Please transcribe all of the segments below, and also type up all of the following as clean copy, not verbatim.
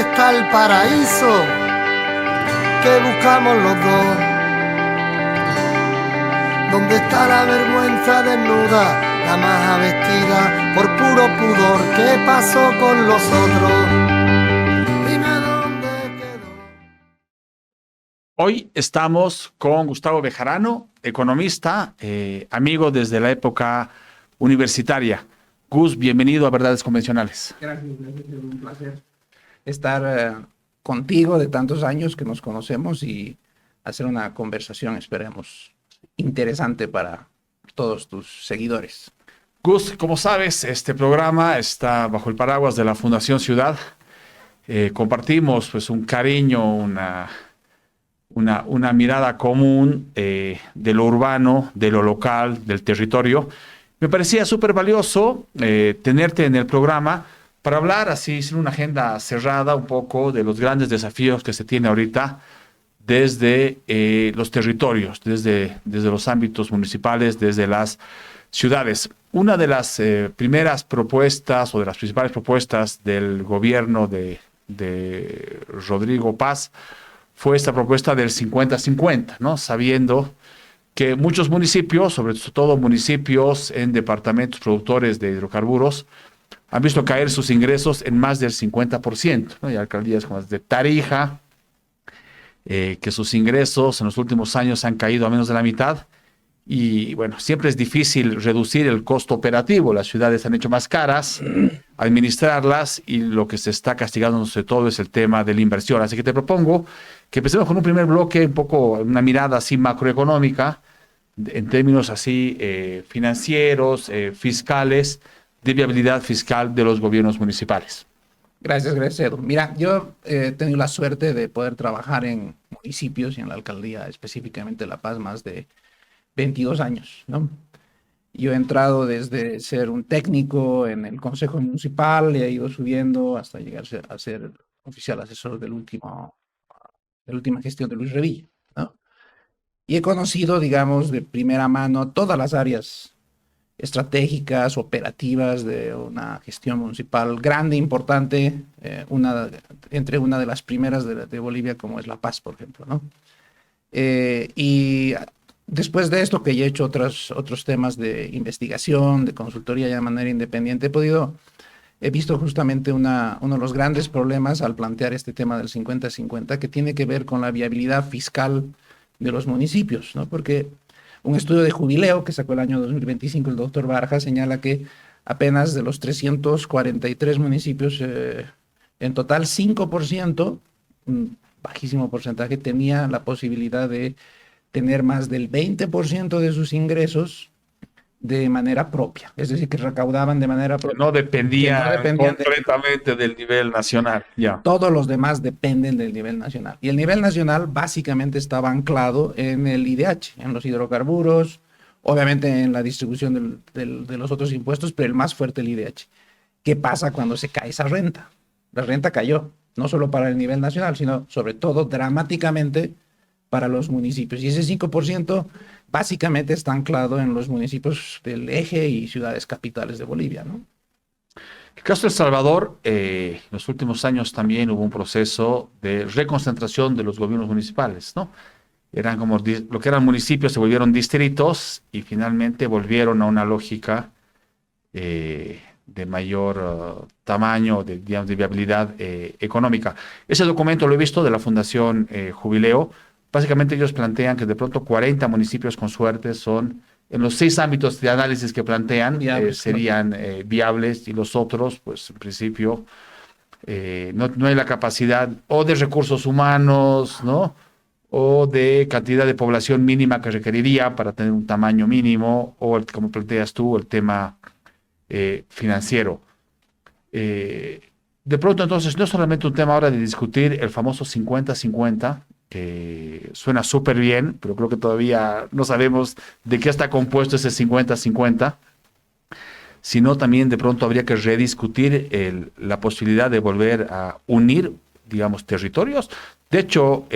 está el paraíso que buscamos los dos? ¿Dónde está la vergüenza desnuda, la maja vestida por puro pudor? ¿Qué pasó con los otros? Dime dónde quedó. Hoy estamos con Gustavo Bejarano, economista, amigo desde la época universitaria. Gus, bienvenido a Verdades Convencionales. Gracias, es un placer estar contigo de tantos años que nos conocemos y hacer una conversación, esperemos, interesante para todos tus seguidores. Gus, como sabes, este programa está bajo el paraguas de la Fundación Ciudad. Compartimos pues un cariño, una mirada común de lo urbano, de lo local, del territorio. Me parecía súper valioso tenerte en el programa para hablar así, sin una agenda cerrada, un poco de los grandes desafíos que se tiene ahorita desde los territorios, desde los ámbitos municipales, desde las ciudades. Una de las primeras propuestas o de las principales propuestas del gobierno de Rodrigo Paz fue esta propuesta del 50-50, ¿no? Sabiendo que muchos municipios, sobre todo municipios en departamentos productores de hidrocarburos, han visto caer sus ingresos en más del 50%, ¿no? Y alcaldías como las de Tarija, que sus ingresos en los últimos años han caído a menos de la mitad. Y bueno, siempre es difícil reducir el costo operativo. Las ciudades han hecho más caras administrarlas y lo que se está castigando sobre todo es el tema de la inversión. Así que te propongo que empecemos con un primer bloque, un poco una mirada así macroeconómica, en términos así financieros, fiscales, de viabilidad fiscal de los gobiernos municipales. Gracias, Edu. Mira, yo he tenido la suerte de poder trabajar en municipios y en la alcaldía, específicamente La Paz, más de 22 años, ¿no? Yo he entrado desde ser un técnico en el Consejo Municipal y he ido subiendo hasta llegar a ser oficial asesor de la última gestión de Luis Revilla, ¿no? Y he conocido, digamos, de primera mano todas las áreas estratégicas, operativas de una gestión municipal grande, importante, entre una de las primeras de Bolivia, como es La Paz, por ejemplo, ¿no? Y después de esto, que ya he hecho otros temas de investigación, de consultoría ya de manera independiente, he visto justamente uno de los grandes problemas al plantear este tema del 50-50, que tiene que ver con la viabilidad fiscal de los municipios, ¿no? Porque un estudio de Jubileo que sacó el año 2025 el doctor Barja señala que apenas de los 343 municipios, en total 5%, un bajísimo porcentaje, tenía la posibilidad de tener más del 20% de sus ingresos de manera propia, es decir, que recaudaban de manera propia. No dependía concretamente del nivel nacional. Ya. Todos los demás dependen del nivel nacional. Y el nivel nacional básicamente estaba anclado en el IDH, en los hidrocarburos, obviamente en la distribución de los otros impuestos, pero el más fuerte el IDH. ¿Qué pasa cuando se cae esa renta? La renta cayó, no solo para el nivel nacional, sino sobre todo dramáticamente para los municipios. Y ese 5% básicamente está anclado en los municipios del eje y ciudades capitales de Bolivia, ¿no? El caso de El Salvador, en los últimos años también hubo un proceso de reconcentración de los gobiernos municipales, ¿no? Eran como lo que eran municipios se volvieron distritos y finalmente volvieron a una lógica de mayor tamaño, digamos, de viabilidad económica. Ese documento lo he visto de la Fundación Jubileo. Básicamente ellos plantean que de pronto 40 municipios con suerte son, en los 6 ámbitos de análisis que plantean, serían viables, y los otros, pues en principio, no hay la capacidad o de recursos humanos, ¿no? O de cantidad de población mínima que requeriría para tener un tamaño mínimo, o como planteas tú, el tema financiero. De pronto entonces no es solamente un tema ahora de discutir el famoso 50-50, que suena súper bien, pero creo que todavía no sabemos de qué está compuesto ese 50-50, sino también de pronto habría que rediscutir la posibilidad de volver a unir, digamos, territorios. De hecho,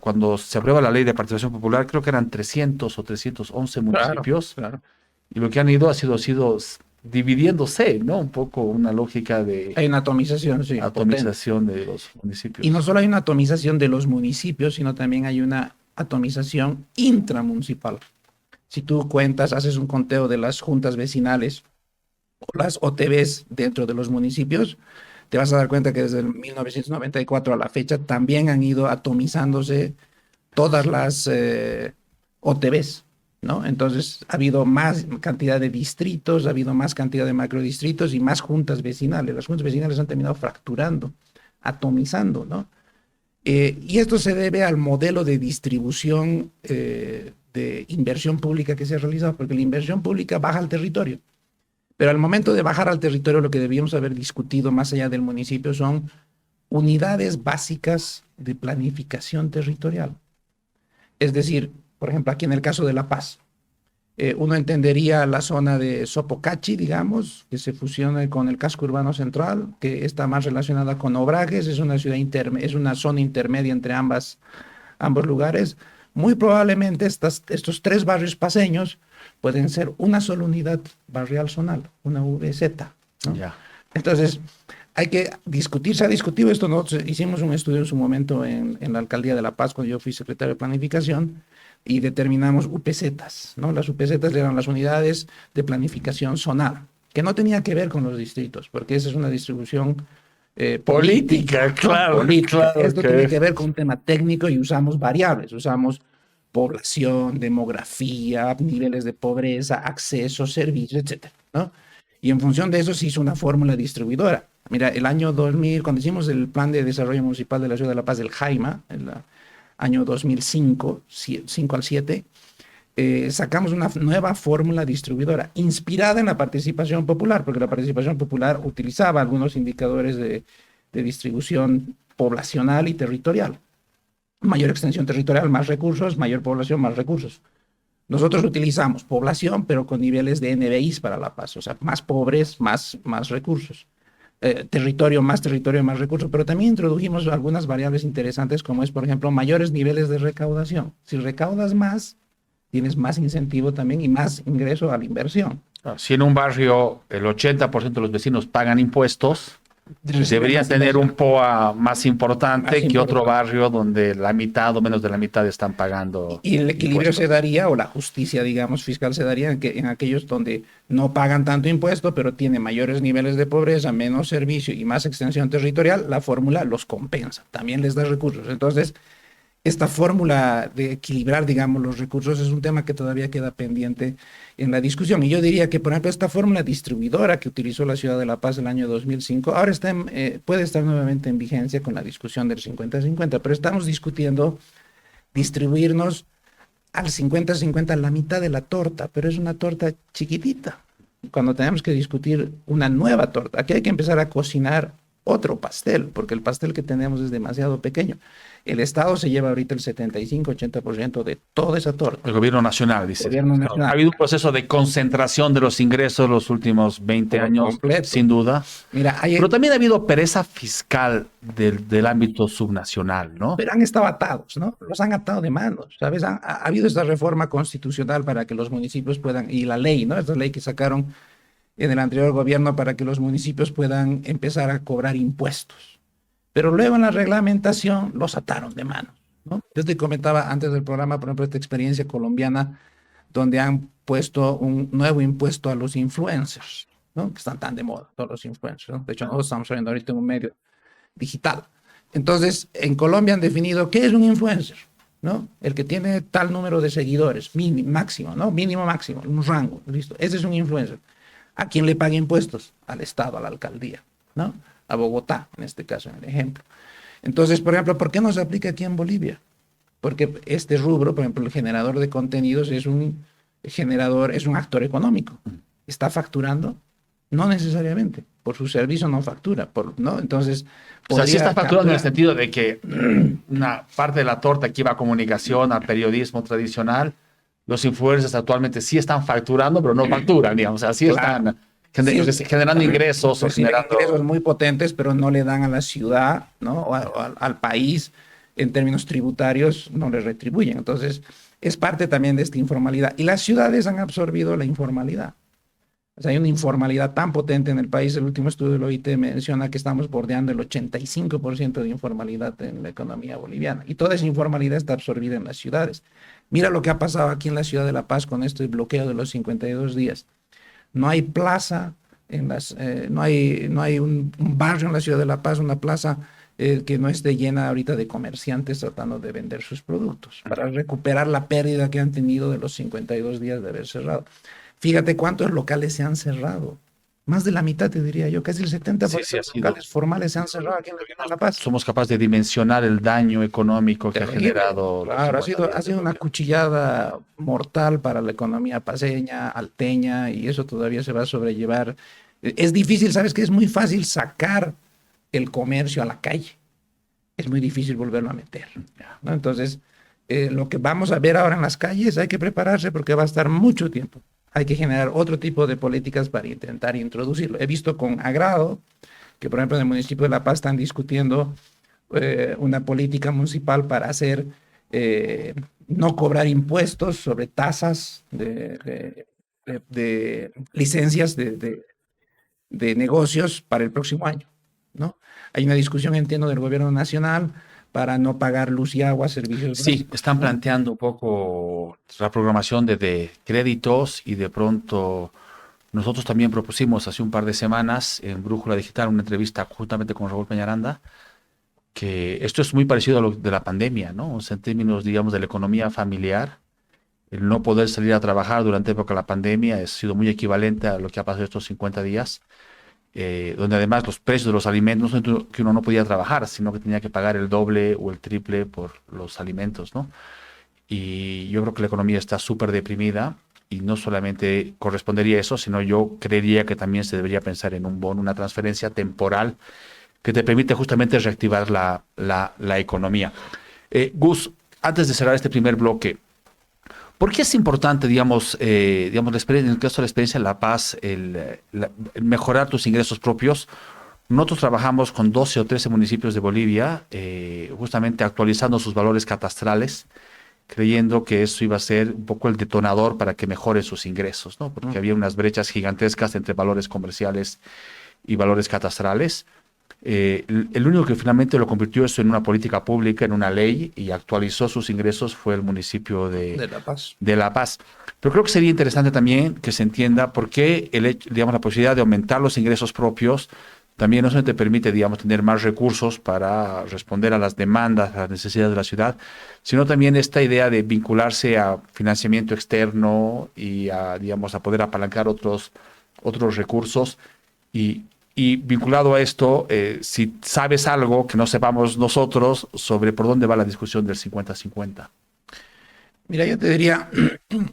cuando se aprueba la ley de participación popular, creo que eran 300 o 311 municipios, Claro. y lo que han ido ha sido dividiéndose, ¿no? Un poco una lógica de Hay una atomización, sí. atomización de los municipios. Y no solo hay una atomización de los municipios, sino también hay una atomización intramunicipal. Si tú cuentas, haces un conteo de las juntas vecinales o las OTBs dentro de los municipios, te vas a dar cuenta que desde el 1994 a la fecha también han ido atomizándose todas las OTBs, ¿no? Entonces ha habido más cantidad de distritos, ha habido más cantidad de macrodistritos y más juntas vecinales. Las juntas vecinales han terminado fracturando, atomizando, ¿no? Y esto se debe al modelo de distribución de inversión pública que se ha realizado, porque la inversión pública baja al territorio. Pero al momento de bajar al territorio, lo que debíamos haber discutido más allá del municipio son unidades básicas de planificación territorial. Es decir, por ejemplo, aquí en el caso de La Paz, uno entendería la zona de Sopocachi, digamos, que se fusiona con el casco urbano central, que está más relacionada con Obrajes, es una ciudad es una zona intermedia entre ambos lugares. Muy probablemente estos tres barrios paseños pueden ser una sola unidad barrial zonal, una VZ, ¿no? Ya. Entonces, hay que discutir, se ha discutido esto. Nosotros hicimos un estudio en su momento en la Alcaldía de La Paz, cuando yo fui secretario de Planificación, y determinamos UPZs, ¿no? Las UPZs eran las unidades de planificación zonal, que no tenía que ver con los distritos, porque esa es una distribución Política, claro. política. Claro Esto tiene que ver con un tema técnico y usamos variables, usamos población, demografía, niveles de pobreza, acceso, servicios, etcétera, ¿no? Y en función de eso se hizo una fórmula distribuidora. Mira, el año 2000, cuando hicimos el Plan de Desarrollo Municipal de la Ciudad de La Paz, el JAIMA, el año 2005, 5 al 7, sacamos una nueva fórmula distribuidora inspirada en la participación popular, porque la participación popular utilizaba algunos indicadores de distribución poblacional y territorial. Mayor extensión territorial, más recursos; mayor población, más recursos. Nosotros utilizamos población, pero con niveles de NBIs para La Paz, o sea, más pobres, más recursos. Territorio, más recursos, pero también introdujimos algunas variables interesantes, como es, por ejemplo, mayores niveles de recaudación. Si recaudas más, tienes más incentivo también y más ingreso a la inversión. Si en un barrio el 80% de los vecinos pagan impuestos, deberían tener un POA más importante que otro barrio donde la mitad o menos de la mitad están pagando. Y el equilibrio impuestos. se daría, o la justicia, digamos, fiscal se daría en aquellos donde no pagan tanto impuesto, pero tiene mayores niveles de pobreza, menos servicio y más extensión territorial. La fórmula los compensa, también les da recursos. Entonces, esta fórmula de equilibrar, digamos, los recursos es un tema que todavía queda pendiente en la discusión. Y yo diría que, por ejemplo, esta fórmula distribuidora que utilizó la Ciudad de La Paz el año 2005, ahora puede estar nuevamente en vigencia con la discusión del 50-50, pero estamos discutiendo distribuirnos al 50-50, la mitad de la torta, pero es una torta chiquitita. Cuando tenemos que discutir una nueva torta, aquí hay que empezar a cocinar otro pastel, porque el pastel que tenemos es demasiado pequeño. El Estado se lleva ahorita el 75-80% de toda esa torta. El gobierno nacional, dice. Gobierno nacional. Ha habido un proceso de concentración de los ingresos los últimos 20 años, completo. sin duda. Mira, Pero también ha habido pereza fiscal del ámbito subnacional, ¿no? pero han estado atados, ¿no? Los han atado de manos, ¿sabes? Ha habido esta reforma constitucional para que los municipios puedan, y la ley, ¿no? Esta ley que sacaron en el anterior gobierno para que los municipios puedan empezar a cobrar impuestos. Pero luego en la reglamentación los ataron de manos, ¿no? Yo te comentaba antes del programa, por ejemplo, esta experiencia colombiana donde han puesto un nuevo impuesto a los influencers, ¿no? Que están tan de moda, todos los influencers, ¿no? De hecho, nosotros estamos viendo ahorita en un medio digital. Entonces, en Colombia han definido qué es un influencer, ¿no? El que tiene tal número de seguidores, máximo, ¿no? Mínimo, máximo, un rango, listo. Ese es un influencer. ¿A quién le paga impuestos? Al Estado, a la alcaldía, ¿no? A Bogotá, en este caso, en el ejemplo. Entonces, por ejemplo, ¿por qué no se aplica aquí en Bolivia? Porque este rubro, por ejemplo, el generador de contenidos es un actor económico. ¿Está facturando? No necesariamente. Por su servicio no factura, ¿no? Entonces, o sea, sí está facturando en el sentido de que una parte de la torta que iba a comunicación, a periodismo tradicional, los influencers actualmente sí están facturando, pero no facturan, digamos. O sea, sí están generando ingresos. Pues generando ingresos muy potentes, pero no le dan a la ciudad, ¿no? O al país, en términos tributarios, no le retribuyen. Entonces, es parte también de esta informalidad. Y las ciudades han absorbido la informalidad. O sea, hay una informalidad tan potente en el país. El último estudio del OIT menciona que estamos bordeando el 85% de informalidad en la economía boliviana. Y toda esa informalidad está absorbida en las ciudades. Mira lo que ha pasado aquí en la ciudad de La Paz con este bloqueo de los 52 días. No hay plaza, no hay un barrio en la ciudad de La Paz, una plaza que no esté llena ahorita de comerciantes tratando de vender sus productos para recuperar la pérdida que han tenido de los 52 días de haber cerrado. Fíjate cuántos locales se han cerrado. Más de la mitad, te diría yo, casi el 70% Sí, de los locales formales se han cerrado aquí en la ciudad de La Paz. Somos capaces de dimensionar el daño económico que Terrible. ha generado. Claro, ha sido una cuchillada mortal para la economía paceña, alteña, y eso todavía se va a sobrellevar. Es difícil, ¿sabes qué? Es muy fácil sacar el comercio a la calle. Es muy difícil volverlo a meter, ¿no? Entonces, lo que vamos a ver ahora en las calles hay que prepararse porque va a estar mucho tiempo. Hay que generar otro tipo de políticas para intentar introducirlo. He visto con agrado que, por ejemplo, en el municipio de La Paz están discutiendo una política municipal para hacer, no cobrar impuestos sobre tasas de licencias de negocios para el próximo año, ¿no? Hay una discusión, entiendo, del gobierno nacional para no pagar luz y agua, servicios. Sí, están planteando un poco la programación de créditos y de pronto nosotros también propusimos hace un par de semanas en Brújula Digital una entrevista justamente con Raúl Peñaranda, que esto es muy parecido a lo de la pandemia, ¿no? O sea, en términos, digamos, de la economía familiar, el no poder salir a trabajar durante la época de la pandemia ha sido muy equivalente a lo que ha pasado estos 50 días. Donde además los precios de los alimentos, no es que uno no podía trabajar, sino que tenía que pagar el doble o el triple por los alimentos, ¿no? Y yo creo que la economía está súper deprimida y no solamente correspondería a eso, sino yo creería que también se debería pensar en un bono, una transferencia temporal que te permite justamente reactivar la economía. Gus, antes de cerrar este primer bloque, ¿por qué es importante, digamos, en el caso de la experiencia en La Paz, el mejorar tus ingresos propios? Nosotros trabajamos con 12 o 13 municipios de Bolivia, justamente actualizando sus valores catastrales, creyendo que eso iba a ser un poco el detonador para que mejoren sus ingresos, ¿no? Porque había unas brechas gigantescas entre valores comerciales y valores catastrales. El único que finalmente lo convirtió eso en una política pública, en una ley, y actualizó sus ingresos fue el municipio de La Paz. Pero creo que sería interesante también que se entienda por qué la posibilidad de aumentar los ingresos propios también no solo te permite, digamos, tener más recursos para responder a las demandas, a las necesidades de la ciudad, sino también esta idea de vincularse a financiamiento externo y a, digamos, a poder apalancar otros recursos. Y vinculado a esto, si sabes algo que no sepamos nosotros sobre por dónde va la discusión del 50-50. Mira, yo te diría,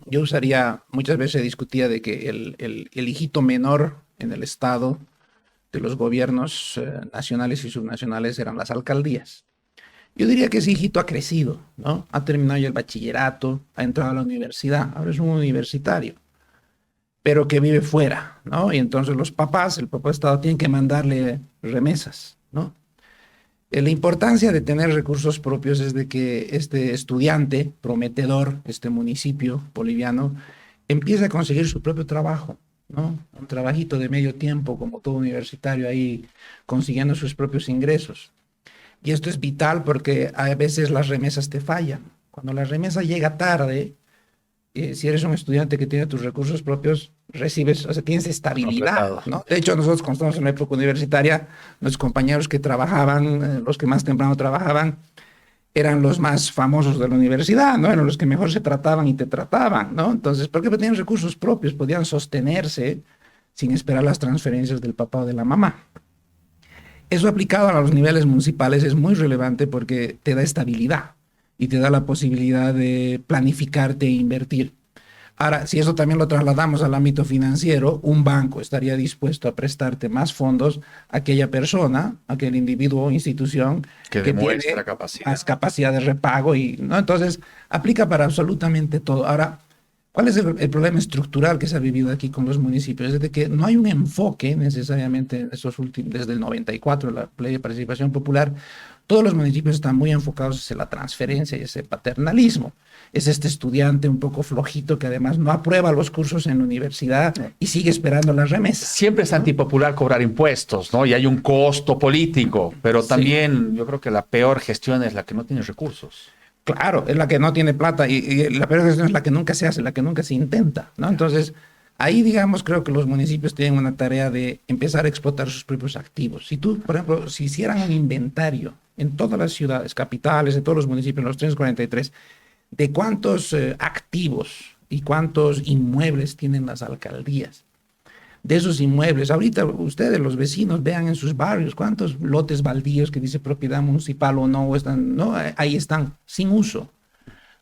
yo usaría, muchas veces se discutía de que el hijito menor en el Estado de los gobiernos nacionales y subnacionales eran las alcaldías. Yo diría que ese hijito ha crecido, ¿no? Ha terminado ya el bachillerato, ha entrado a la universidad, ahora es un universitario, pero que vive fuera, ¿no? Y entonces los papás, el papá de Estado, tienen que mandarle remesas, ¿no? La importancia de tener recursos propios es de que este estudiante prometedor, este municipio boliviano, empiece a conseguir su propio trabajo, ¿no? Un trabajito de medio tiempo, como todo universitario ahí, consiguiendo sus propios ingresos. Y esto es vital porque a veces las remesas te fallan. Cuando la remesa llega tarde, si eres un estudiante que tiene tus recursos propios, recibes, o sea, tienes estabilidad, ¿no? De hecho, nosotros cuando estábamos en la época universitaria, nuestros compañeros que trabajaban, los que más temprano trabajaban, eran los más famosos de la universidad, ¿no? Eran los que mejor se trataban y te trataban, ¿no? Entonces, ¿por qué? Porque tenían recursos propios, podían sostenerse sin esperar las transferencias del papá o de la mamá. Eso aplicado a los niveles municipales es muy relevante porque te da estabilidad y te da la posibilidad de planificarte e invertir. Ahora, si eso también lo trasladamos al ámbito financiero, un banco estaría dispuesto a prestarte más fondos a aquella persona, a aquel individuo o institución que tiene más capacidad de repago, y, ¿no? Entonces, aplica para absolutamente todo. Ahora, ¿cuál es el problema estructural que se ha vivido aquí con los municipios? Es de que no hay un enfoque necesariamente en estos últimos, desde el 94, la Ley de Participación Popular, todos los municipios están muy enfocados hacia la transferencia y ese paternalismo. Es este estudiante un poco flojito que además no aprueba los cursos en la universidad y sigue esperando las remesas. Siempre es antipopular cobrar impuestos, ¿no? Y hay un costo político, pero también yo creo que la peor gestión es la que no tiene recursos. Claro, es la que no tiene plata y la peor gestión es la que nunca se hace, la que nunca se intenta, ¿no? Entonces, ahí, digamos, creo que los municipios tienen una tarea de empezar a explotar sus propios activos. Si tú, por ejemplo, si hicieran un inventario en todas las ciudades, capitales, en todos los municipios, en los 343, de cuántos activos y cuántos inmuebles tienen las alcaldías. De esos inmuebles, ahorita ustedes, los vecinos, vean en sus barrios cuántos lotes baldíos que dice propiedad municipal o no, están, no, ahí están sin uso.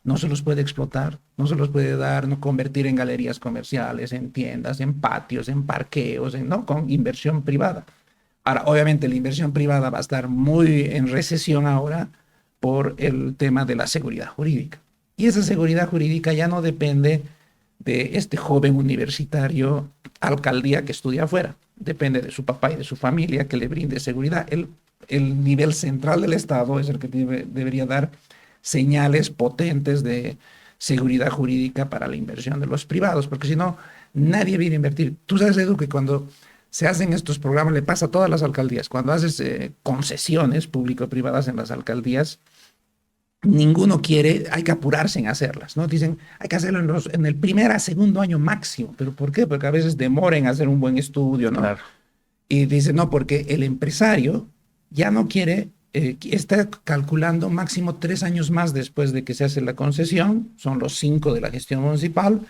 No se los puede explotar, no se los puede dar, no convertir en galerías comerciales, en tiendas, en patios, en parqueos, ¿no? Con inversión privada. Ahora, obviamente la inversión privada va a estar muy en recesión ahora por el tema de la seguridad jurídica. Y esa seguridad jurídica ya no depende de este joven universitario alcaldía que estudia afuera. Depende de su papá y de su familia que le brinde seguridad. El nivel central del Estado es el que debería dar señales potentes de seguridad jurídica para la inversión de los privados, porque si no, nadie viene a invertir. Tú sabes, Edu, que cuando se hacen estos programas, le pasa a todas las alcaldías, cuando haces concesiones público-privadas en las alcaldías, ninguno quiere, hay que apurarse en hacerlas, ¿no? Dicen, hay que hacerlo en el primer a segundo año máximo. ¿Pero por qué? Porque a veces demoran en hacer un buen estudio, ¿no? Claro. Y dicen, no, porque el empresario ya no quiere, está calculando máximo 3 años más después de que se hace la concesión, son los 5 de la gestión municipal,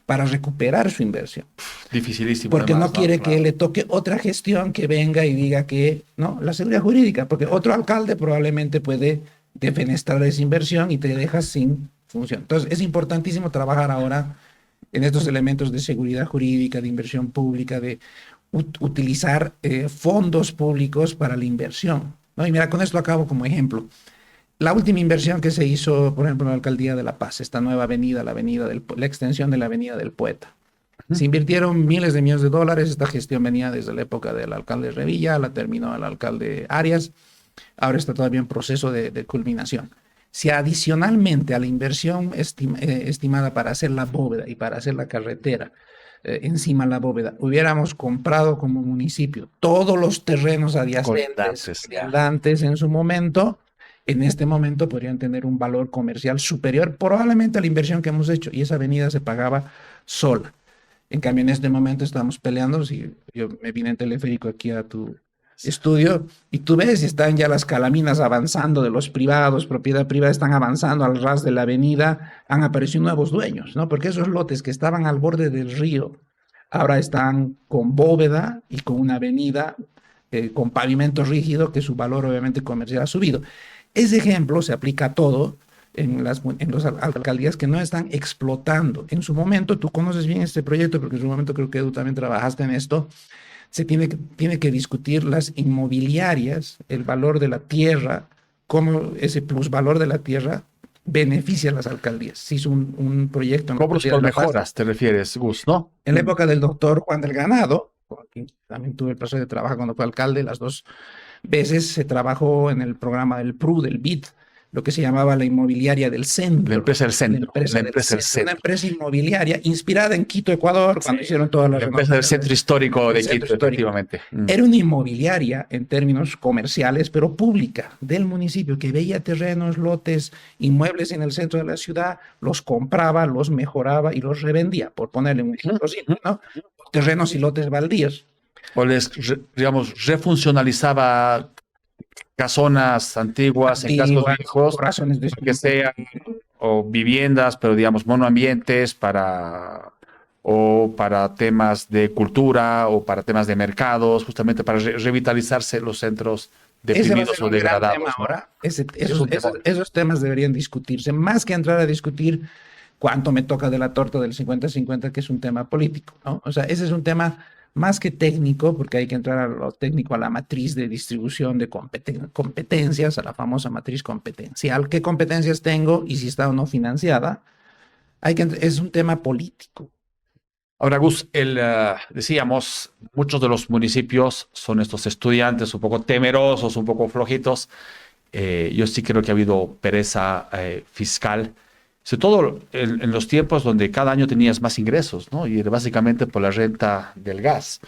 para recuperar su inversión. Dificilísimo. Porque además, no quiere que le toque otra gestión que venga y diga que, no, la seguridad jurídica, porque otro alcalde probablemente puede defenestrar esa inversión y te dejas sin función. Entonces, es importantísimo trabajar ahora en estos elementos de seguridad jurídica, de inversión pública, de utilizar fondos públicos para la inversión, ¿no? Y mira, con esto acabo como ejemplo. La última inversión que se hizo, por ejemplo, en la Alcaldía de La Paz, esta nueva avenida, la extensión de la Avenida del Poeta. Se invirtieron miles de millones de dólares. Esta gestión venía desde la época del alcalde Revilla, la terminó el alcalde Arias. Ahora está todavía en proceso de culminación. Si adicionalmente a la inversión estimada para hacer la bóveda y para hacer la carretera encima de la bóveda, hubiéramos comprado como municipio todos los terrenos adyacentes en su momento, en este momento podrían tener un valor comercial superior probablemente a la inversión que hemos hecho, y esa avenida se pagaba sola. En cambio, en este momento estamos peleando. Si yo me vine en teleférico aquí a tu estudio y tú ves, están ya las calaminas avanzando de los privados, propiedad privada, están avanzando al ras de la avenida, han aparecido nuevos dueños, ¿no? Porque esos lotes que estaban al borde del río ahora están con bóveda y con una avenida con pavimento rígido, que su valor obviamente comercial ha subido. Ese ejemplo se aplica a todo en las alcaldías que no están explotando. En su momento, tú conoces bien este proyecto, porque en su momento creo que tú también trabajaste en esto. Se tiene que discutir las inmobiliarias, el valor de la tierra, cómo ese plusvalor de la tierra beneficia a las alcaldías. Se hizo un proyecto. Cobros por mejoras, te refieres, Gus, ¿no? En la época del doctor Juan del Ganado, también tuve el placer de trabajar cuando fue alcalde, las 2 veces se trabajó en el programa del PRU, del BID, lo que se llamaba la inmobiliaria del centro. La empresa del centro. Una empresa inmobiliaria inspirada en Quito, Ecuador, cuando hicieron todas las... La empresa del centro histórico de Quito, efectivamente. Era una inmobiliaria en términos comerciales, pero pública, del municipio, que veía terrenos, lotes, inmuebles en el centro de la ciudad, los compraba, los mejoraba y los revendía, por ponerle un ejemplo, ¿no? Terrenos y lotes baldíos. O les, digamos, refuncionalizaba casonas antiguas en cascos viejos, que sean o viviendas, pero digamos monoambientes para temas de cultura o para temas de mercados, justamente para revitalizarse los centros deprimidos o degradados. Ahora, esos temas deberían discutirse, más que entrar a discutir cuánto me toca de la torta del 50-50, que es un tema político, ¿no? O sea, ese es un tema más que técnico, porque hay que entrar a lo técnico, a la matriz de distribución de competencias, a la famosa matriz competencial. ¿Qué competencias tengo y si está o no financiada? Es un tema político. Ahora, Gus, decíamos, muchos de los municipios son estos estudiantes un poco temerosos, un poco flojitos, Yo sí creo que ha habido pereza fiscal, sobre todo en los tiempos donde cada año tenías más ingresos, ¿no? Y era básicamente por la renta del gas.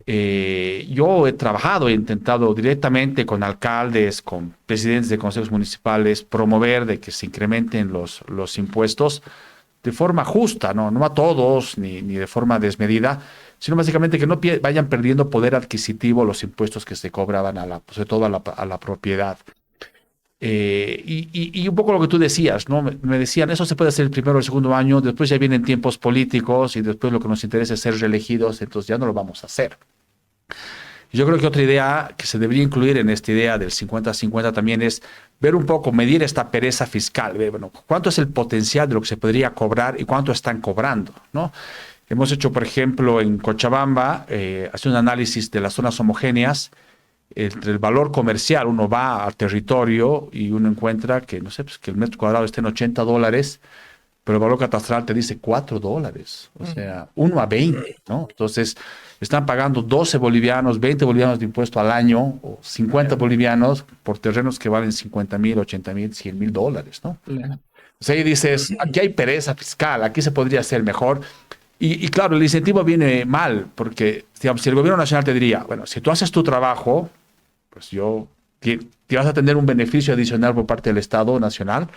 Yo he trabajado, he intentado directamente con alcaldes, con presidentes de consejos municipales, promover de que se incrementen los impuestos de forma justa, ¿no? No a todos, ni de forma desmedida, sino básicamente que no vayan perdiendo poder adquisitivo los impuestos que se cobraban, sobre todo a la propiedad. Y un poco lo que tú decías, ¿no? Me decían, eso se puede hacer el primero o el segundo año, después ya vienen tiempos políticos y después lo que nos interesa es ser reelegidos, entonces ya no lo vamos a hacer. Yo creo que otra idea que se debería incluir en esta idea del 50-50 también es ver un poco, medir esta pereza fiscal, ver, bueno, cuánto es el potencial de lo que se podría cobrar y cuánto están cobrando, ¿no? Hemos hecho, por ejemplo, en Cochabamba, hace un análisis de las zonas homogéneas, entre el valor comercial, uno va al territorio y uno encuentra que, no sé, pues que el metro cuadrado esté en $80, pero el valor catastral te dice $4, o sea, 1 a 20, ¿no? Entonces, están pagando 12 bolivianos, 20 bolivianos de impuesto al año, o 50 bolivianos por terrenos que valen 50,000, 80,000, $100,000, ¿no? O sea, ahí dices, aquí hay pereza fiscal, aquí se podría hacer mejor. Y claro, el incentivo viene mal, porque digamos, si el gobierno nacional te diría, bueno, si tú haces tu trabajo, pues te vas a tener un beneficio adicional por parte del Estado nacional.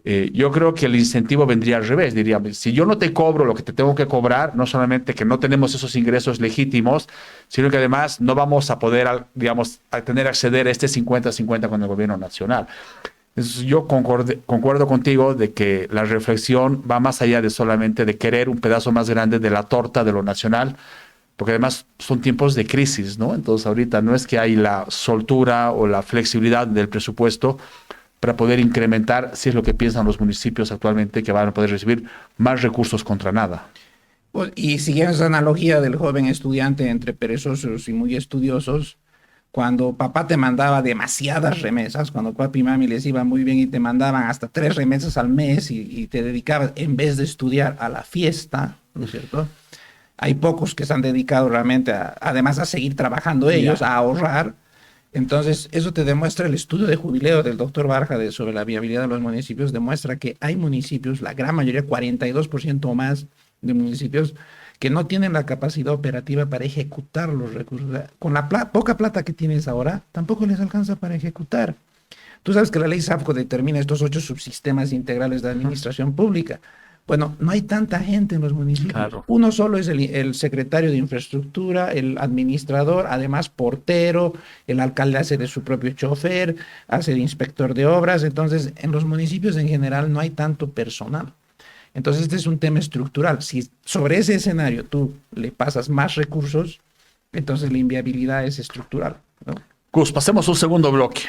Yo creo que el incentivo vendría al revés. Diría, si yo no te cobro lo que te tengo que cobrar, no solamente que no tenemos esos ingresos legítimos, sino que además no vamos a poder, digamos, a tener acceder a este 50-50 con el gobierno nacional. Entonces, yo concuerdo contigo de que la reflexión va más allá de solamente de querer un pedazo más grande de la torta de lo nacional, porque además son tiempos de crisis, ¿no? Entonces ahorita no es que hay la soltura o la flexibilidad del presupuesto para poder incrementar, si es lo que piensan los municipios actualmente, que van a poder recibir más recursos contra nada. Pues, y siguiendo esa analogía del joven estudiante entre perezosos y muy estudiosos, cuando papá te mandaba demasiadas remesas, cuando papi y mami les iba muy bien y te mandaban hasta 3 remesas al mes y te dedicabas en vez de estudiar a la fiesta, ¿no es cierto? Hay pocos que se han dedicado realmente además a seguir trabajando ellos, a ahorrar. Entonces, eso te demuestra el estudio de jubileo del doctor Barja sobre la viabilidad de los municipios, demuestra que hay municipios, la gran mayoría, 42% o más de municipios, que no tienen la capacidad operativa para ejecutar los recursos. Con la poca plata que tienes ahora, tampoco les alcanza para ejecutar. Tú sabes que la ley SAFCO determina estos 8 subsistemas integrales de administración pública. Bueno, no hay tanta gente en los municipios. Claro. Uno solo es el secretario de infraestructura, el administrador, además portero, el alcalde hace de su propio chofer, hace de inspector de obras. Entonces, en los municipios en general no hay tanto personal. Entonces, este es un tema estructural. Si sobre ese escenario tú le pasas más recursos, entonces la inviabilidad es estructural, ¿no? Gus, pasemos a un segundo bloque.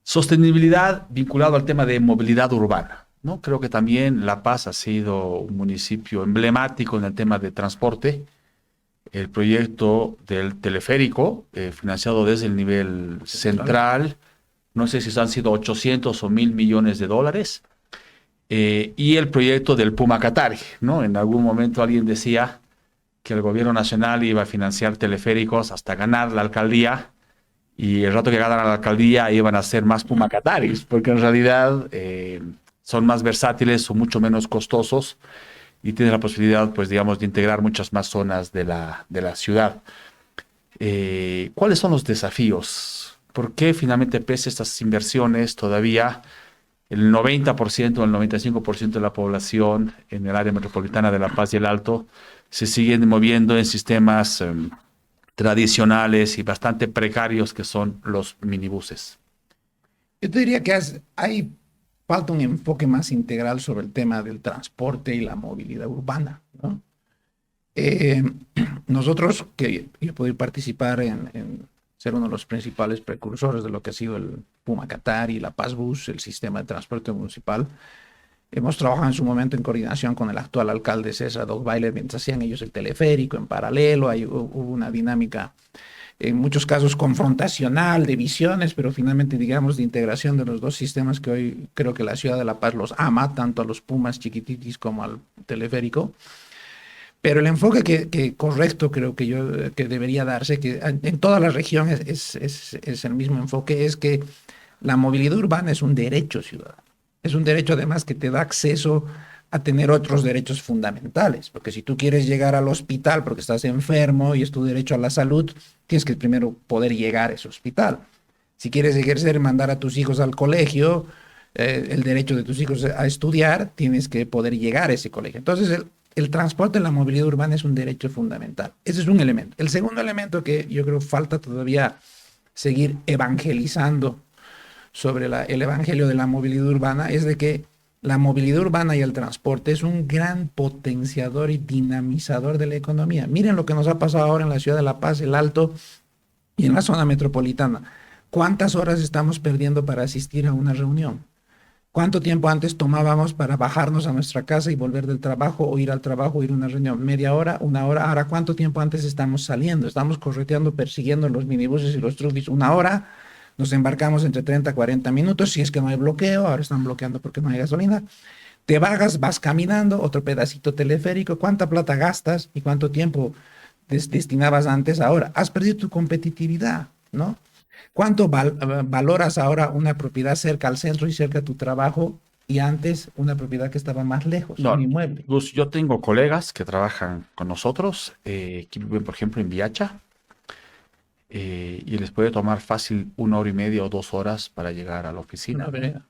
Sostenibilidad vinculado al tema de movilidad urbana, ¿no? Creo que también La Paz ha sido un municipio emblemático en el tema de transporte. El proyecto del teleférico, financiado desde el nivel central, no sé si han sido 800 o 1,000 millones de dólares. Y el proyecto del Pumacatari, ¿no? En algún momento alguien decía que el gobierno nacional iba a financiar teleféricos hasta ganar la alcaldía, y el rato que ganan la alcaldía iban a ser más Pumacataris, porque en realidad son más versátiles, son mucho menos costosos y tienen la posibilidad, pues digamos, de integrar muchas más zonas de la ciudad. ¿Cuáles son los desafíos? ¿Por qué finalmente, pese a estas inversiones, todavía el 90% o el 95% de la población en el área metropolitana de La Paz y el Alto se siguen moviendo en sistemas tradicionales y bastante precarios que son los minibuses? Yo te diría que falta un enfoque más integral sobre el tema del transporte y la movilidad urbana, ¿no? Nosotros, que yo he podido participar en ser uno de los principales precursores de lo que ha sido el Pumacatari, la Paz Bus, el sistema de transporte municipal, hemos trabajado en su momento en coordinación con el actual alcalde César Dogbailer, mientras hacían ellos el teleférico en paralelo. Hubo una dinámica, en muchos casos confrontacional, de visiones, pero finalmente, digamos, de integración de los dos sistemas que hoy creo que la ciudad de La Paz los ama, tanto a los Pumas chiquititis como al teleférico. Pero el enfoque que correcto creo que que debería darse, que en todas las regiones es el mismo enfoque, es que la movilidad urbana es un derecho ciudadano. Es un derecho además que te da acceso a tener otros derechos fundamentales, porque si tú quieres llegar al hospital porque estás enfermo y es tu derecho a la salud, tienes que primero poder llegar a ese hospital. Si quieres ejercer, mandar a tus hijos al colegio, el derecho de tus hijos a estudiar, tienes que poder llegar a ese colegio. Entonces, el transporte en la movilidad urbana es un derecho fundamental. Ese es un elemento. El segundo elemento que yo creo falta todavía seguir evangelizando sobre el evangelio de la movilidad urbana es de que la movilidad urbana y el transporte es un gran potenciador y dinamizador de la economía. Miren lo que nos ha pasado ahora en la ciudad de La Paz, el Alto y en la zona metropolitana. ¿Cuántas horas estamos perdiendo para asistir a una reunión? ¿Cuánto tiempo antes tomábamos para bajarnos a nuestra casa y volver del trabajo o ir al trabajo o ir a una reunión? ¿Media hora? ¿Una hora? Ahora, ¿cuánto tiempo antes estamos saliendo? Estamos correteando, persiguiendo los minibuses y los trufis. Una hora, nos embarcamos entre 30 y 40 minutos. Si es que no hay bloqueo, ahora están bloqueando porque no hay gasolina. Te bajas, vas caminando, otro pedacito teleférico. ¿Cuánta plata gastas y cuánto tiempo destinabas antes ahora? Has perdido tu competitividad, ¿no? ¿Cuánto valoras ahora una propiedad cerca al centro y cerca a tu trabajo y antes una propiedad que estaba más lejos, No, un inmueble? Gus, yo tengo colegas que trabajan con nosotros, que viven, por ejemplo, en Viacha, y les puede tomar fácil 1 hora y media o 2 horas para llegar a la oficina. No,